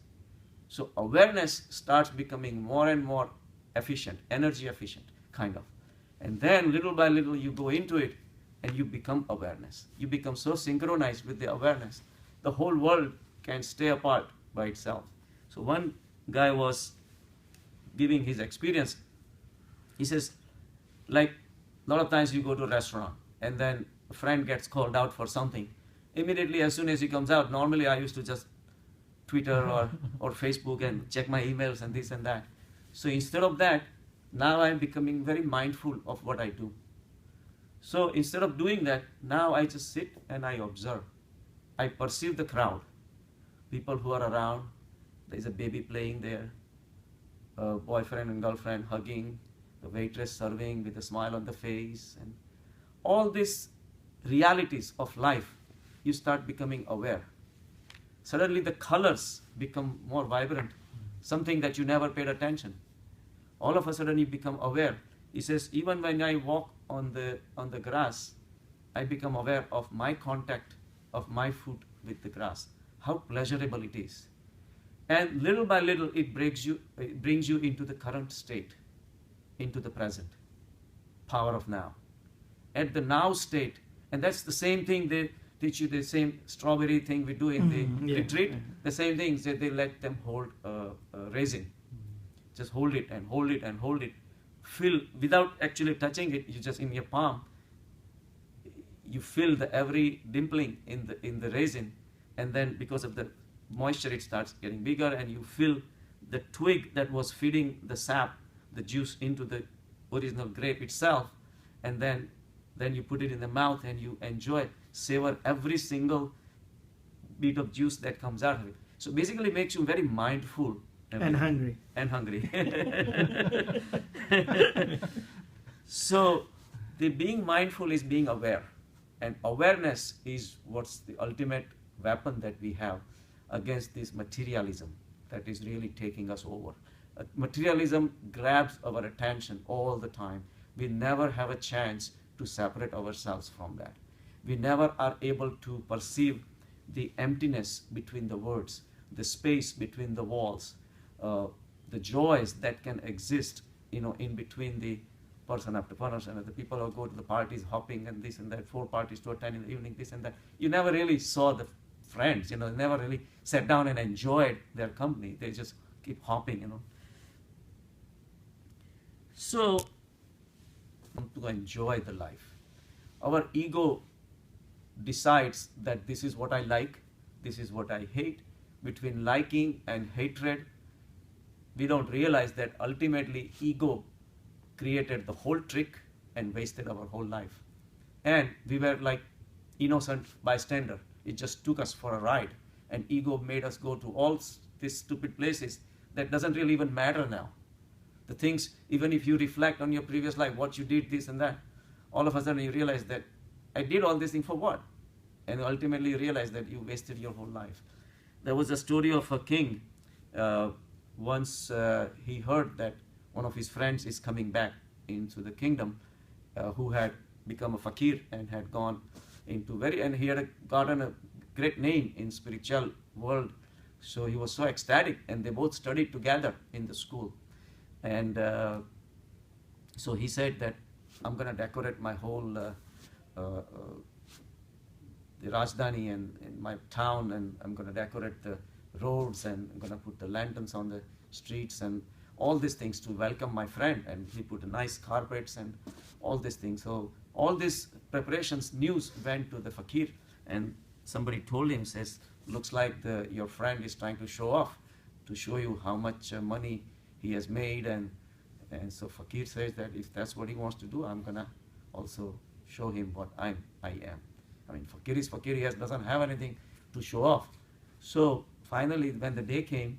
So awareness starts becoming more and more efficient, energy efficient, kind of. And then little by little you go into it and you become awareness. You become so synchronized with the awareness, the whole world can stay apart by itself. So one guy was giving his experience. He says, like, a lot of times you go to a restaurant and then a friend gets called out for something. Immediately, as soon as he comes out, normally I used to just Twitter or Facebook and check my emails and this and that. So instead of that, now I'm becoming very mindful of what I do. So instead of doing that, now I just sit and I observe. I perceive the crowd, people who are around. There's a baby playing there, a boyfriend and girlfriend hugging, the waitress serving with a smile on the face, and all these realities of life, you start becoming aware. Suddenly the colors become more vibrant, something that you never paid attention. All of a sudden you become aware. He says, even when I walk on the grass, I become aware of my contact of my foot with the grass, how pleasurable it is. And little by little it brings you into the current state, into the present, power of now. At the now state, and that's the same thing they teach you, the same strawberry thing we do in the retreat, the same things that they let them hold resin. Just hold it and hold it and hold it. Feel, without actually touching it, you just in your palm, you feel the every dimpling in the resin, and then because of the moisture it starts getting bigger, and you feel the twig that was feeding the sap, the juice into the original grape itself, and then you put it in the mouth and you enjoy, savor every single bit of juice that comes out of it. So basically it makes you very mindful. And hungry. And hungry. So the being mindful is being aware. And awareness is what's the ultimate weapon that we have against this materialism that is really taking us over. Materialism grabs our attention all the time. We never have a chance to separate ourselves from that. We never are able to perceive the emptiness between the words, the space between the walls, the joys that can exist, in between the person after person, and the people who go to the parties, hopping and this and that, 4 parties to attend in the evening, this and that. You never really saw the friends, never really sat down and enjoyed their company. They just keep hopping, So, to enjoy the life. Our ego decides that this is what I like, this is what I hate. Between liking and hatred, we don't realize that ultimately ego created the whole trick and wasted our whole life. And we were like innocent bystander. It just took us for a ride, and ego made us go to all these stupid places that doesn't really even matter now. The things, even if you reflect on your previous life, what you did, this and that, all of a sudden you realize that I did all this thing for what? And ultimately you realize that you wasted your whole life. There was a story of a king. Once he heard that one of his friends is coming back into the kingdom, who had become a fakir and had gone into and he had gotten a great name in spiritual world. So he was so ecstatic, and they both studied together in the school. And so he said that I'm going to decorate my whole the Rajdhani and my town, and I'm going to decorate the roads, and I'm going to put the lanterns on the streets, and all these things to welcome my friend, and he put nice carpets and all these things. So all these preparations, news went to the fakir, and somebody told him, says, looks like your friend is trying to show off, to show you how much money he has made, and so fakir says that if that's what he wants to do, I'm gonna also show him what I am. I mean, fakir is fakir, doesn't have anything to show off. So finally, when the day came,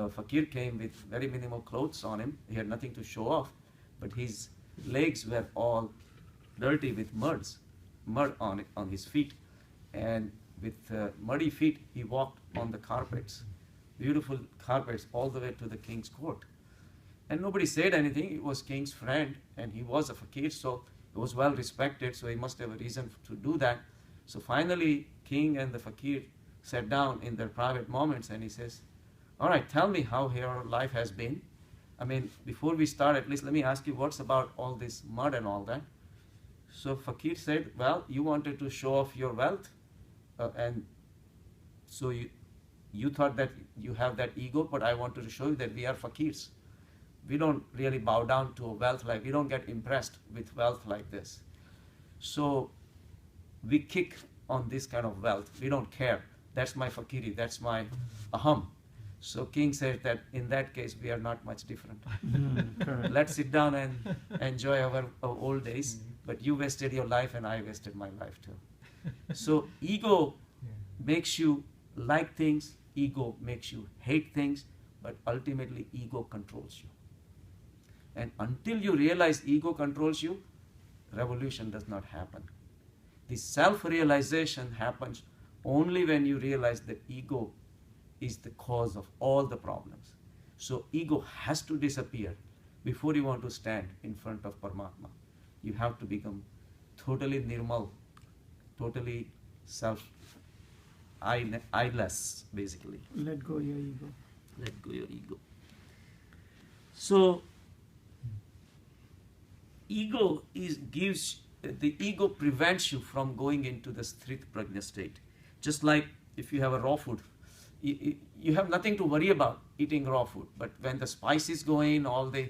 fakir came with very minimal clothes on him. He had nothing to show off, but his legs were all dirty with mud on his feet, and with muddy feet he walked on the carpets, beautiful carpets, all the way to the king's court. And nobody said anything. He was king's friend, and he was a fakir, so he was well respected, so he must have a reason to do that. So finally, king and the fakir sat down in their private moments, and he says, all right, tell me how your life has been. I mean, before we start, at least let me ask you, what's about all this mud and all that? So fakir said, well, you wanted to show off your wealth, and so you thought that you have that ego, but I wanted to show you that we are fakirs. We don't really bow down to wealth, like we don't get impressed with wealth like this. So we kick on this kind of wealth. We don't care. That's my fakiri, that's my aham. So king said that in that case we are not much different. Let's sit down and enjoy our old days, but you wasted your life and I wasted my life too. So ego makes you like things, ego makes you hate things, but ultimately ego controls you. And until you realize ego controls you, revolution does not happen. The self-realization happens only when you realize that ego is the cause of all the problems. So ego has to disappear before you want to stand in front of Paramatma. You have to become totally nirmal, totally I-less, basically. Let go your ego. Let go your ego. So the ego prevents you from going into the strit prajna state. Just like if you have a raw food, you have nothing to worry about eating raw food. But when the spices go in, all the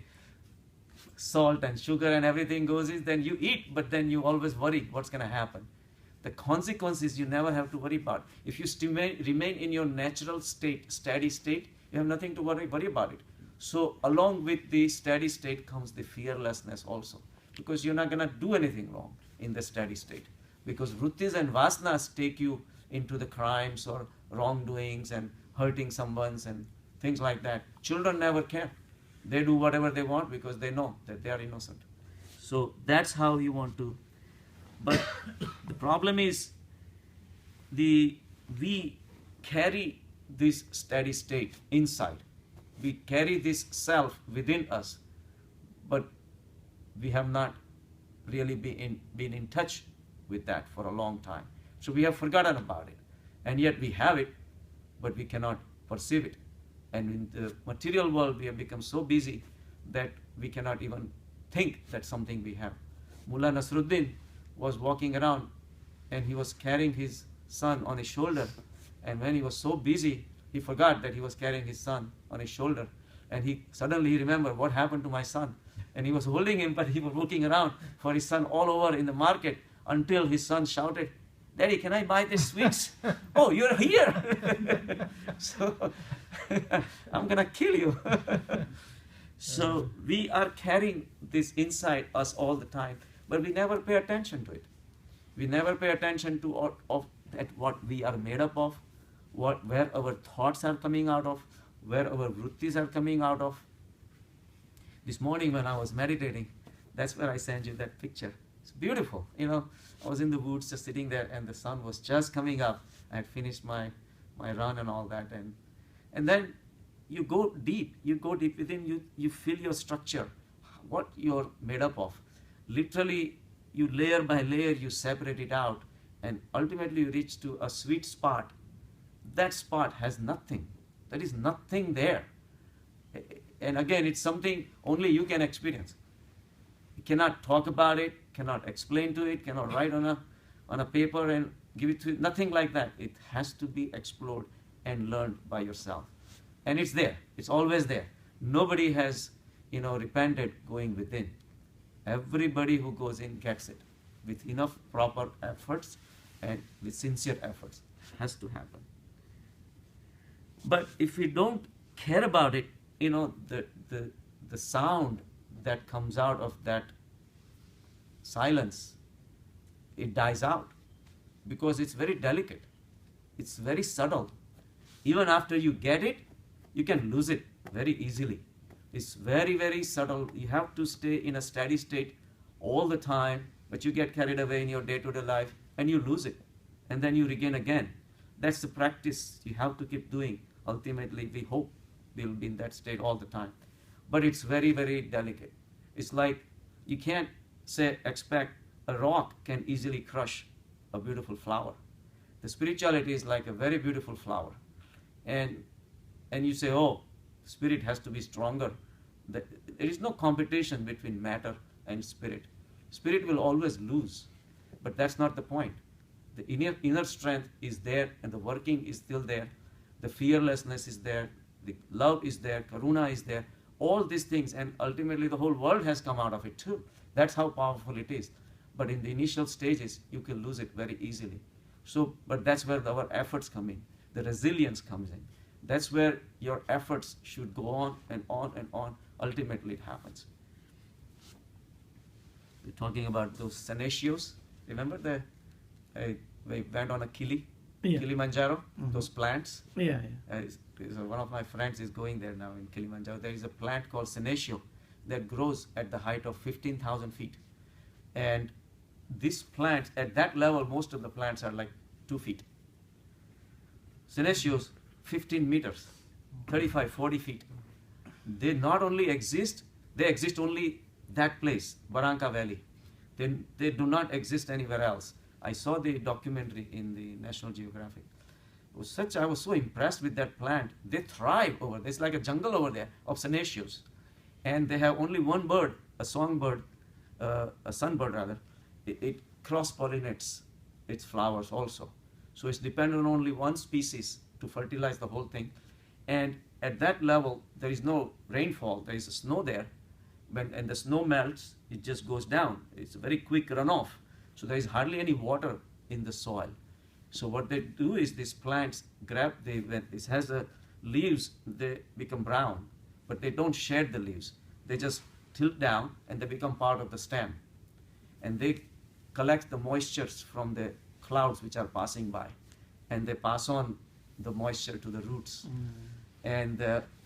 salt and sugar and everything goes in, then you eat, but then you always worry what's going to happen. The consequences you never have to worry about. If you remain in your natural state, steady state, you have nothing to worry about it. So along with the steady state comes the fearlessness also, because you're not going to do anything wrong in the steady state. Because vrittis and vasanas take you into the crimes or wrongdoings and hurting someone and things like that. Children never care. They do whatever they want because they know that they are innocent. So that's how you want to. But the problem is we carry this steady state inside. We carry this self within us, but we have not really been in touch with that for a long time. So we have forgotten about it. And yet we have it, but we cannot perceive it. And in the material world, we have become so busy that we cannot even think that something we have. Mullah Nasruddin was walking around and he was carrying his son on his shoulder. And when he was so busy, he forgot that he was carrying his son on his shoulder. And he suddenly remembered what happened to my son. And he was holding him, but he was looking around for his son all over in the market until his son shouted, "Daddy, can I buy these sweets?" "Oh, you're here." So I'm going to kill you. So we are carrying this inside us all the time, but we never pay attention to it. We never pay attention to what we are made up of, where our thoughts are coming out of, where our vrittis are coming out of. This morning when I was meditating, that's where I sent you that picture. It's beautiful. I was in the woods just sitting there and the sun was just coming up. I had finished my run and all that. And then you go deep within you, you feel your structure, what you're made up of. Literally, you layer by layer, you separate it out, and ultimately you reach to a sweet spot. That spot has nothing. There is nothing there. And again, it's something only you can experience. You cannot talk about it, cannot explain to it, cannot write on a paper and give it to it. Nothing like that. It has to be explored and learned by yourself. And it's there. It's always there. Nobody has, repented going within. Everybody who goes in gets it with enough proper efforts and with sincere efforts. Has to happen. But if we don't care about it, the sound that comes out of that silence, it dies out because it's very delicate. It's very subtle. Even after you get it, you can lose it very easily. It's very, very subtle. You have to stay in a steady state all the time, but you get carried away in your day-to-day life and you lose it. And then you regain again. That's the practice you have to keep doing. Ultimately, we hope we'll be in that state all the time. But it's very, very delicate. It's like you can't expect a rock can easily crush a beautiful flower. The spirituality is like a very beautiful flower. And you say, oh, spirit has to be stronger. There is no competition between matter and spirit. Spirit will always lose. But that's not the point. The inner strength is there and the working is still there. The fearlessness is there. The love is there. Karuna is there. All these things, and ultimately the whole world has come out of it too. That's how powerful it is. But in the initial stages, you can lose it very easily. But that's where our efforts come in. The resilience comes in. That's where your efforts should go on and on and on. Ultimately, it happens. We're talking about those senecio. Remember we went on a Kilimanjaro, those plants? Yeah. One of my friends is going there now in Kilimanjaro. There is a plant called senecio that grows at the height of 15,000 feet. And this plant, at that level, most of the plants are like 2 feet. Senecios, 15 meters, 35, 40 feet. They not only exist, they exist only that place, Barranca Valley. They do not exist anywhere else. I saw the documentary in the National Geographic. I was so impressed with that plant. They thrive over there. It's like a jungle over there of senecios. And they have only one bird, a songbird, a sunbird rather. It cross-pollinates its flowers also. So it's dependent on only one species to fertilize the whole thing. And at that level, there is no rainfall. There is snow there. And the snow melts, it just goes down. It's a very quick runoff. So there is hardly any water in the soil. So what they do is these plants when it has the leaves, they become brown, but they don't shed the leaves. They just tilt down and they become part of the stem. And they collect the moistures from the clouds which are passing by. And they pass on the moisture to the roots. And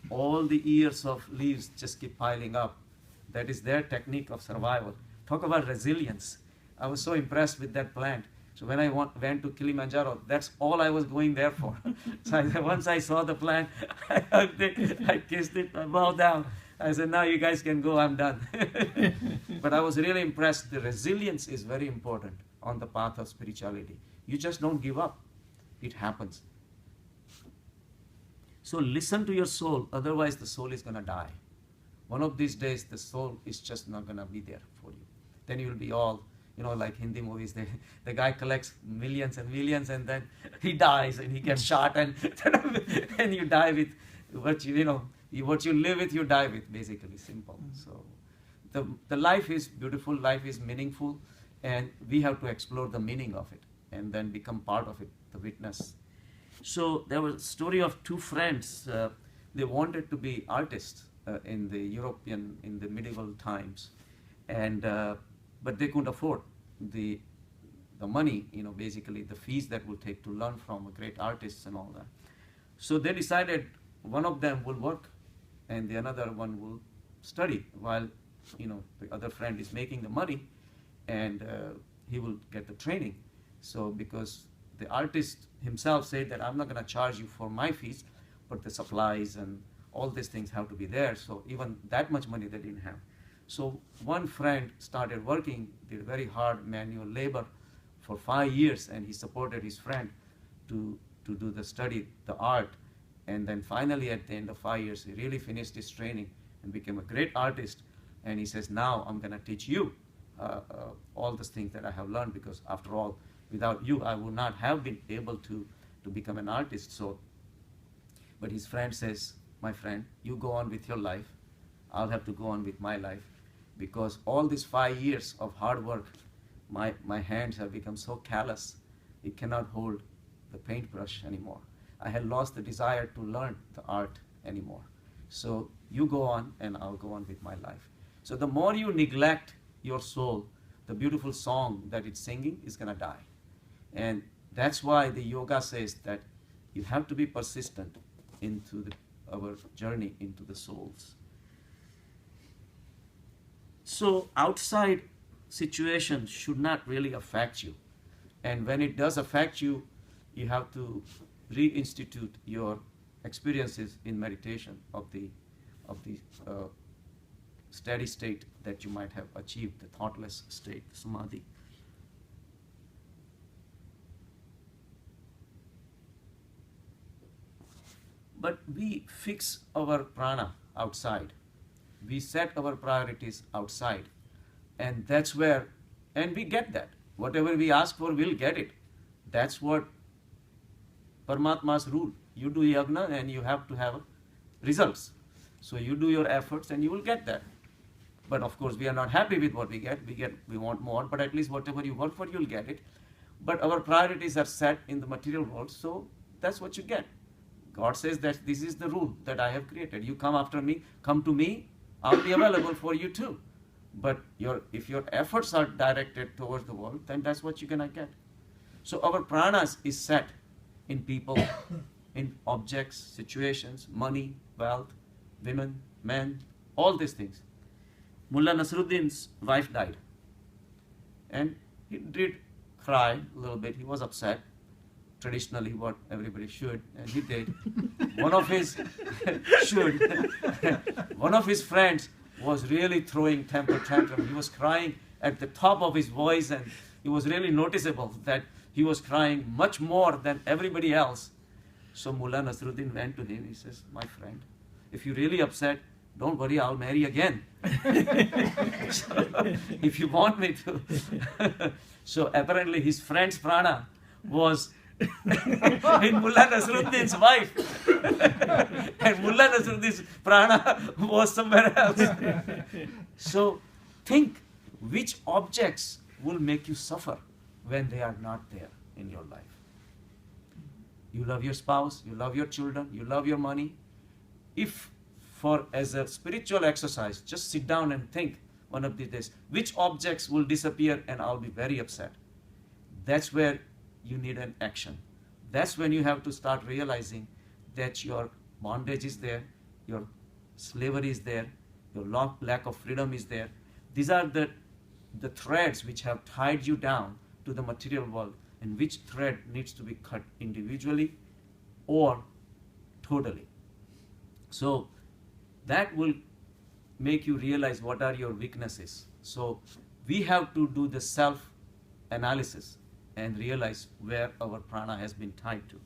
all the years of leaves just keep piling up. That is their technique of survival. Talk about resilience. I was so impressed with that plant. So when I went to Kilimanjaro, that's all I was going there for. So once I saw the plant, I hugged it, I kissed it, I bowed down. I said, now you guys can go, I'm done. But I was really impressed. The resilience is very important on the path of spirituality. You just don't give up. It happens. So listen to your soul, otherwise the soul is going to die. One of these days, the soul is just not going to be there for you. Then you will be all, like Hindi movies, the guy collects millions and millions and then he dies and he gets shot and you die with what what you live with, you die with, basically, simple. So the life is beautiful, life is meaningful, and we have to explore the meaning of it and then become part of it, the witness. So there was a story of two friends. They wanted to be artists in the medieval times, but they couldn't afford the money, basically the fees that would take to learn from a great artist and all that. So they decided one of them will work and the another one will study while, the other friend is making the money and he will get the training. So because the artist himself said that I'm not going to charge you for my fees, but the supplies and all these things have to be there. So even that much money they didn't have. So one friend started working, did very hard manual labor for 5 years, and he supported his friend to do the study, the art. And then finally at the end of 5 years, he really finished his training and became a great artist. And he says, now I'm going to teach you all the things that I have learned, because after all, without you, I would not have been able to become an artist. So, but his friend says, my friend, you go on with your life. I'll have to go on with my life, because all these 5 years of hard work, my hands have become so callous, it cannot hold the paintbrush anymore. I had lost the desire to learn the art anymore. So you go on and I'll go on with my life. So the more you neglect your soul, the beautiful song that it's singing is going to die. And that's why the yoga says that you have to be persistent into our journey into the souls. So outside situations should not really affect you. And when it does affect you, you have to reinstitute your experiences in meditation of the steady state that you might have achieved, the thoughtless state, samadhi. But we fix our prana outside. We set our priorities outside. And that's where, and we get that. Whatever we ask for, we'll get it. That's what Paramatma's rule. You do yagna and you have to have results. So you do your efforts and you will get that. But of course, we are not happy with what we get. We want more, but at least whatever you work for, you'll get it. But our priorities are set in the material world, so that's what you get. God says that this is the rule that I have created. You come after me, come to me, I'll be available for you too. But if your efforts are directed towards the world, then that's what you're gonna get. So our pranas is set in people, in objects, situations, money, wealth, women, men, all these things. Mullah Nasruddin's wife died. And he did cry a little bit. He was upset. Traditionally, what everybody should, and he did. One of his one of his friends was really throwing temper tantrum. He was crying at the top of his voice, and it was really noticeable that he was crying much more than everybody else. So Mullah Nasruddin went to him. He says, "My friend, if you're really upset, don't worry, I'll marry again." So, if you want me to. So apparently his friend's prana was in Mullah Nasruddin's wife. And Mullah Nasruddin's prana was somewhere else. So think which objects will make you suffer when they are not there in your life. You love your spouse, you love your children, you love your money. If as a spiritual exercise, just sit down and think one of these days, which objects will disappear and I'll be very upset. That's where you need an action. That's when you have to start realizing that your bondage is there, your slavery is there, your lack of freedom is there. These are the threads which have tied you down to the material world, and which thread needs to be cut individually or totally. So that will make you realize what are your weaknesses. So we have to do the self-analysis and realize where our prana has been tied to.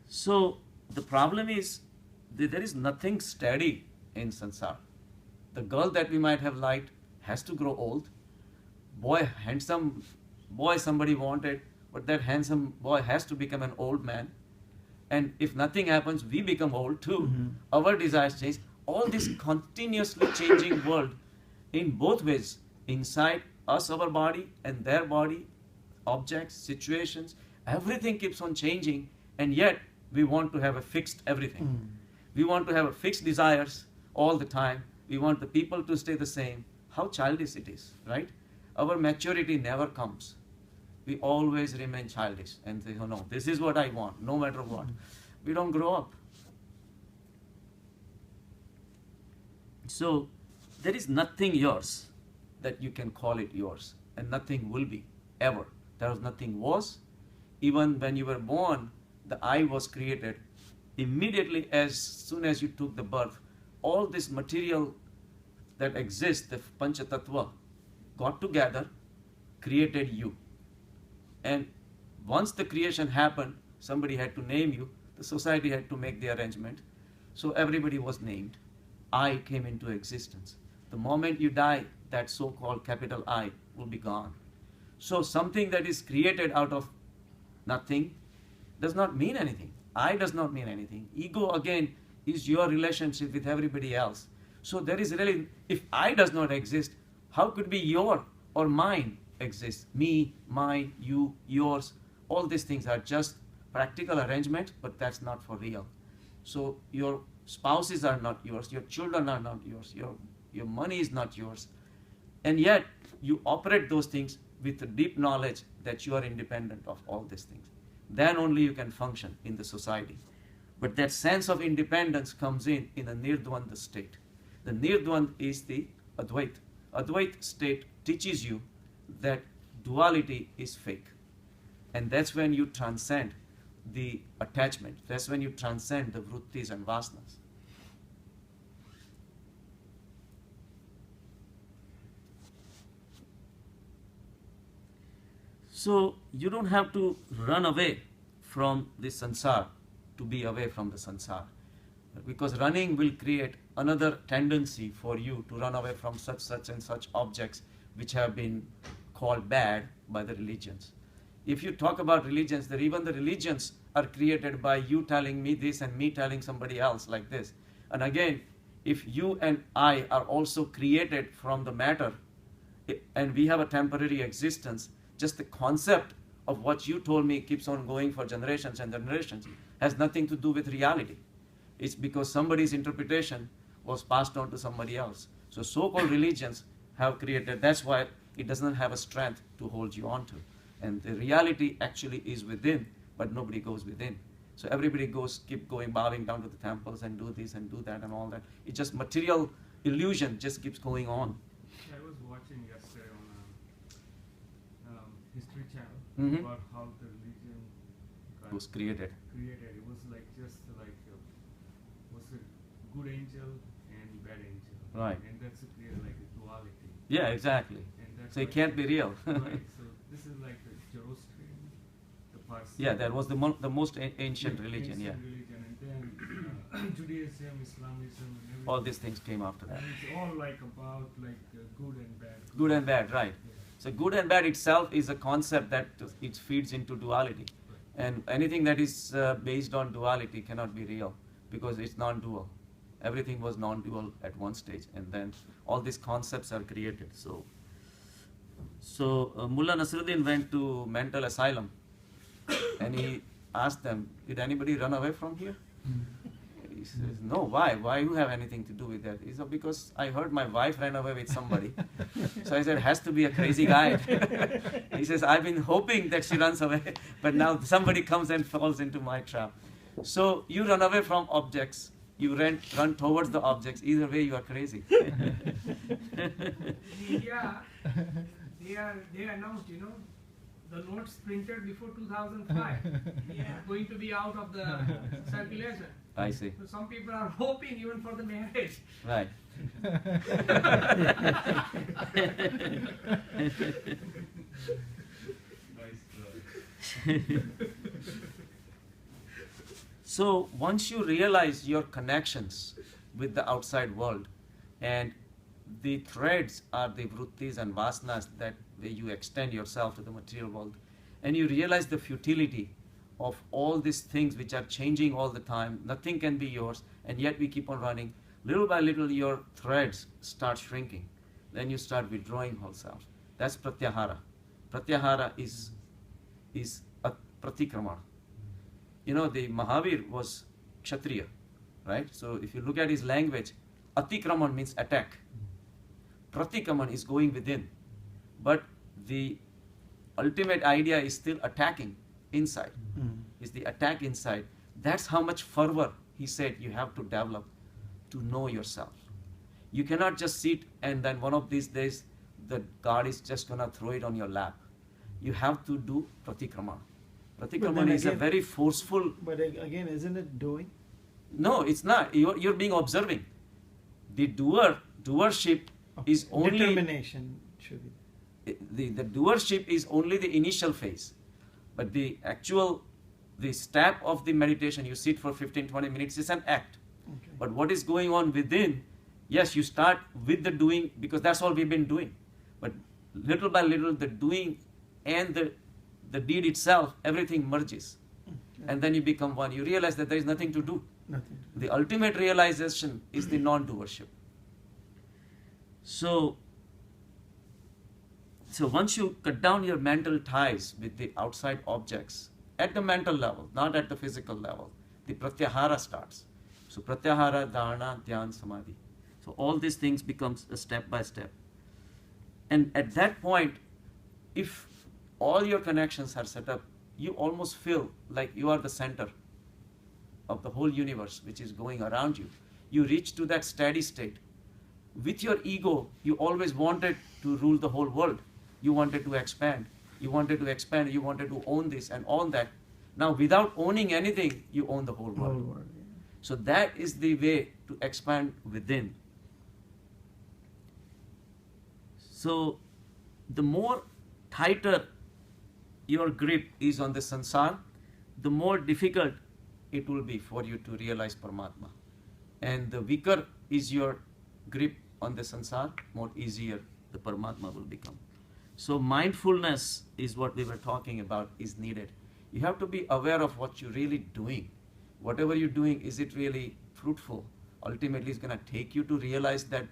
So the problem is that there is nothing steady in sansar. The girl that we might have liked has to grow old. Boy, handsome boy somebody wanted, but that handsome boy has to become an old man. And if nothing happens, we become old too. Mm-hmm. Our desires change. All this continuously changing world in both ways, inside us, our body, and their body, objects, situations, everything keeps on changing, and yet we want to have a fixed everything. Mm. We want to have a fixed desires all the time. We want the people to stay the same. How childish it is, right? Our maturity never comes. We always remain childish and say, oh no, this is what I want, no matter what. We don't grow up. So there is nothing yours that you can call it yours, and nothing will be, ever. There was nothing was. Even when you were born, the I was created. Immediately as soon as you took the birth, all this material that exists, the Pancha Tattva, got together, created you. And once the creation happened, somebody had to name you. The society had to make the arrangement. So everybody was named. I came into existence. The moment you die, that so-called capital I will be gone. So something that is created out of nothing does not mean anything. I does not mean anything. Ego, again, is your relationship with everybody else. So there is really, if I does not exist, how could be your or mine exist? Me, mine, you, yours, all these things are just practical arrangements, but that's not for real. So your spouses are not yours, your children are not yours, your money is not yours. And yet you operate those things with a deep knowledge that you are independent of all these things. Then only you can function in the society. But that sense of independence comes in a nirdvanda state. The nirdvanda is the Advait. Advait state teaches you that duality is fake. And that's when you transcend the attachment. That's when you transcend the vrittis and vasanas. So you don't have to run away from the sansar to be away from the sansar. Because running will create another tendency for you to run away from such and such objects which have been called bad by the religions. If you talk about religions, that even the religions are created by you telling me this and me telling somebody else like this. And again, if you and I are also created from the matter and we have a temporary existence, just the concept of what you told me keeps on going for generations and generations has nothing to do with reality. It's because somebody's interpretation was passed on to somebody else. So so-called religions have created, that's why it doesn't have a strength to hold you on to. And the reality actually is within, but nobody goes within. So everybody keep going, bowing down to the temples and do this and do that and all that. It's just material illusion just keeps going on. I was watching yesterday on History Channel about how the religion Was created. It was like just like was a good angel and bad angel. Right. And that's created like a duality. Yeah, exactly. And that's So it like can't be real. right. So this is like the Zoroastrian, the Parsi. Yeah, that was the most ancient religion. Yeah. Religion, and then Judaism, Islamism, and everything. All these things came after that. And it's all like about like good and bad. Good and bad, right. Yeah. So good and bad itself is a concept that it feeds into duality. And anything that is based on duality cannot be real because it's non-dual. Everything was non-dual at one stage, and then all these concepts are created. So Mullah Nasruddin went to mental asylum, and he asked them, "Did anybody run away from here?" He says, "No, why? Why you have anything to do with that?" He said, "Because I heard my wife ran away with somebody." So I said, "Has to be a crazy guy." He says, "I've been hoping that she runs away, but now somebody comes and falls into my trap." So you run away from objects, you run towards the objects. Either way, you are crazy. In India, they announced, the notes printed before 2005 going to be out of the circulation. I see. So some people are hoping even for the marriage. Right. So once you realize your connections with the outside world, and the threads are the vrittis and vasanas that where you extend yourself to the material world, and you realize the futility of all these things which are changing all the time, nothing can be yours, and yet we keep on running. Little by little, your threads start shrinking. Then you start withdrawing yourself. That's pratyahara. Pratyahara is a pratikramana. The Mahavir was Kshatriya, right? So if you look at his language, atikraman means attack. Pratikraman is going within. But the ultimate idea is still attacking inside. Is the attack inside. That's how much fervor, he said, you have to develop to know yourself. You cannot just sit and then one of these days the God is just going to throw it on your lap. You have to do pratikramana. Pratikramana is a very forceful... But again, isn't it doing? No, it's not. You're being observing. The doership is only... Determination should be. The doership is only the initial phase. But the step of the meditation, you sit for 15-20 minutes, is an act. Okay. But what is going on within, yes, you start with the doing because that's all we've been doing. But little by little, the doing and the deed itself, everything merges. Okay. And then you become one. You realize that there is nothing to do. Nothing. The ultimate realization is the non-doership. So once you cut down your mental ties with the outside objects at the mental level, not at the physical level, the pratyahara starts. So pratyahara, dharana, dhyan, samadhi. So all these things becomes a step by step. And at that point, if all your connections are set up, you almost feel like you are the center of the whole universe which is going around you. You reach to that steady state. With your ego, you always wanted to rule the whole world. You wanted to expand. You wanted to expand. You wanted to own this and own that. Now, without owning anything, you own the whole world. Whole world, yeah. So that is the way to expand within. So the more tighter your grip is on the sansar, the more difficult it will be for you to realize Paramatma. And the weaker is your grip on the sansar, more easier the Paramatma will become. So mindfulness is what we were talking about is needed. You have to be aware of what you're really doing. Whatever you're doing, is it really fruitful? Ultimately, it's going to take you to realize that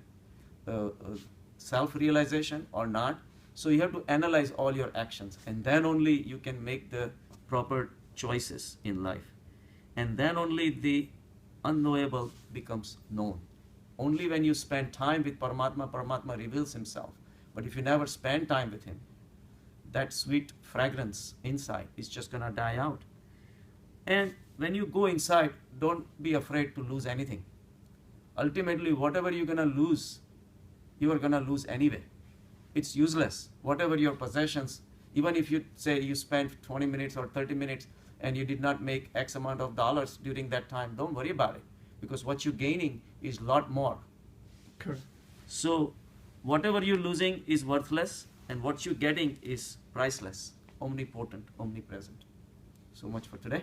self-realization or not. So you have to analyze all your actions, and then only you can make the proper choices in life. And then only the unknowable becomes known. Only when you spend time with Paramatma, Paramatma reveals himself. But if you never spend time with him, that sweet fragrance inside is just going to die out. And when you go inside, don't be afraid to lose anything. Ultimately, whatever you're going to lose, you are going to lose anyway. It's useless. Whatever your possessions, even if you say you spent 20 minutes or 30 minutes and you did not make X amount of dollars during that time, don't worry about it. Because what you're gaining is a lot more. Correct. So whatever you're losing is worthless, and what you're getting is priceless, omnipotent, omnipresent. So much for today.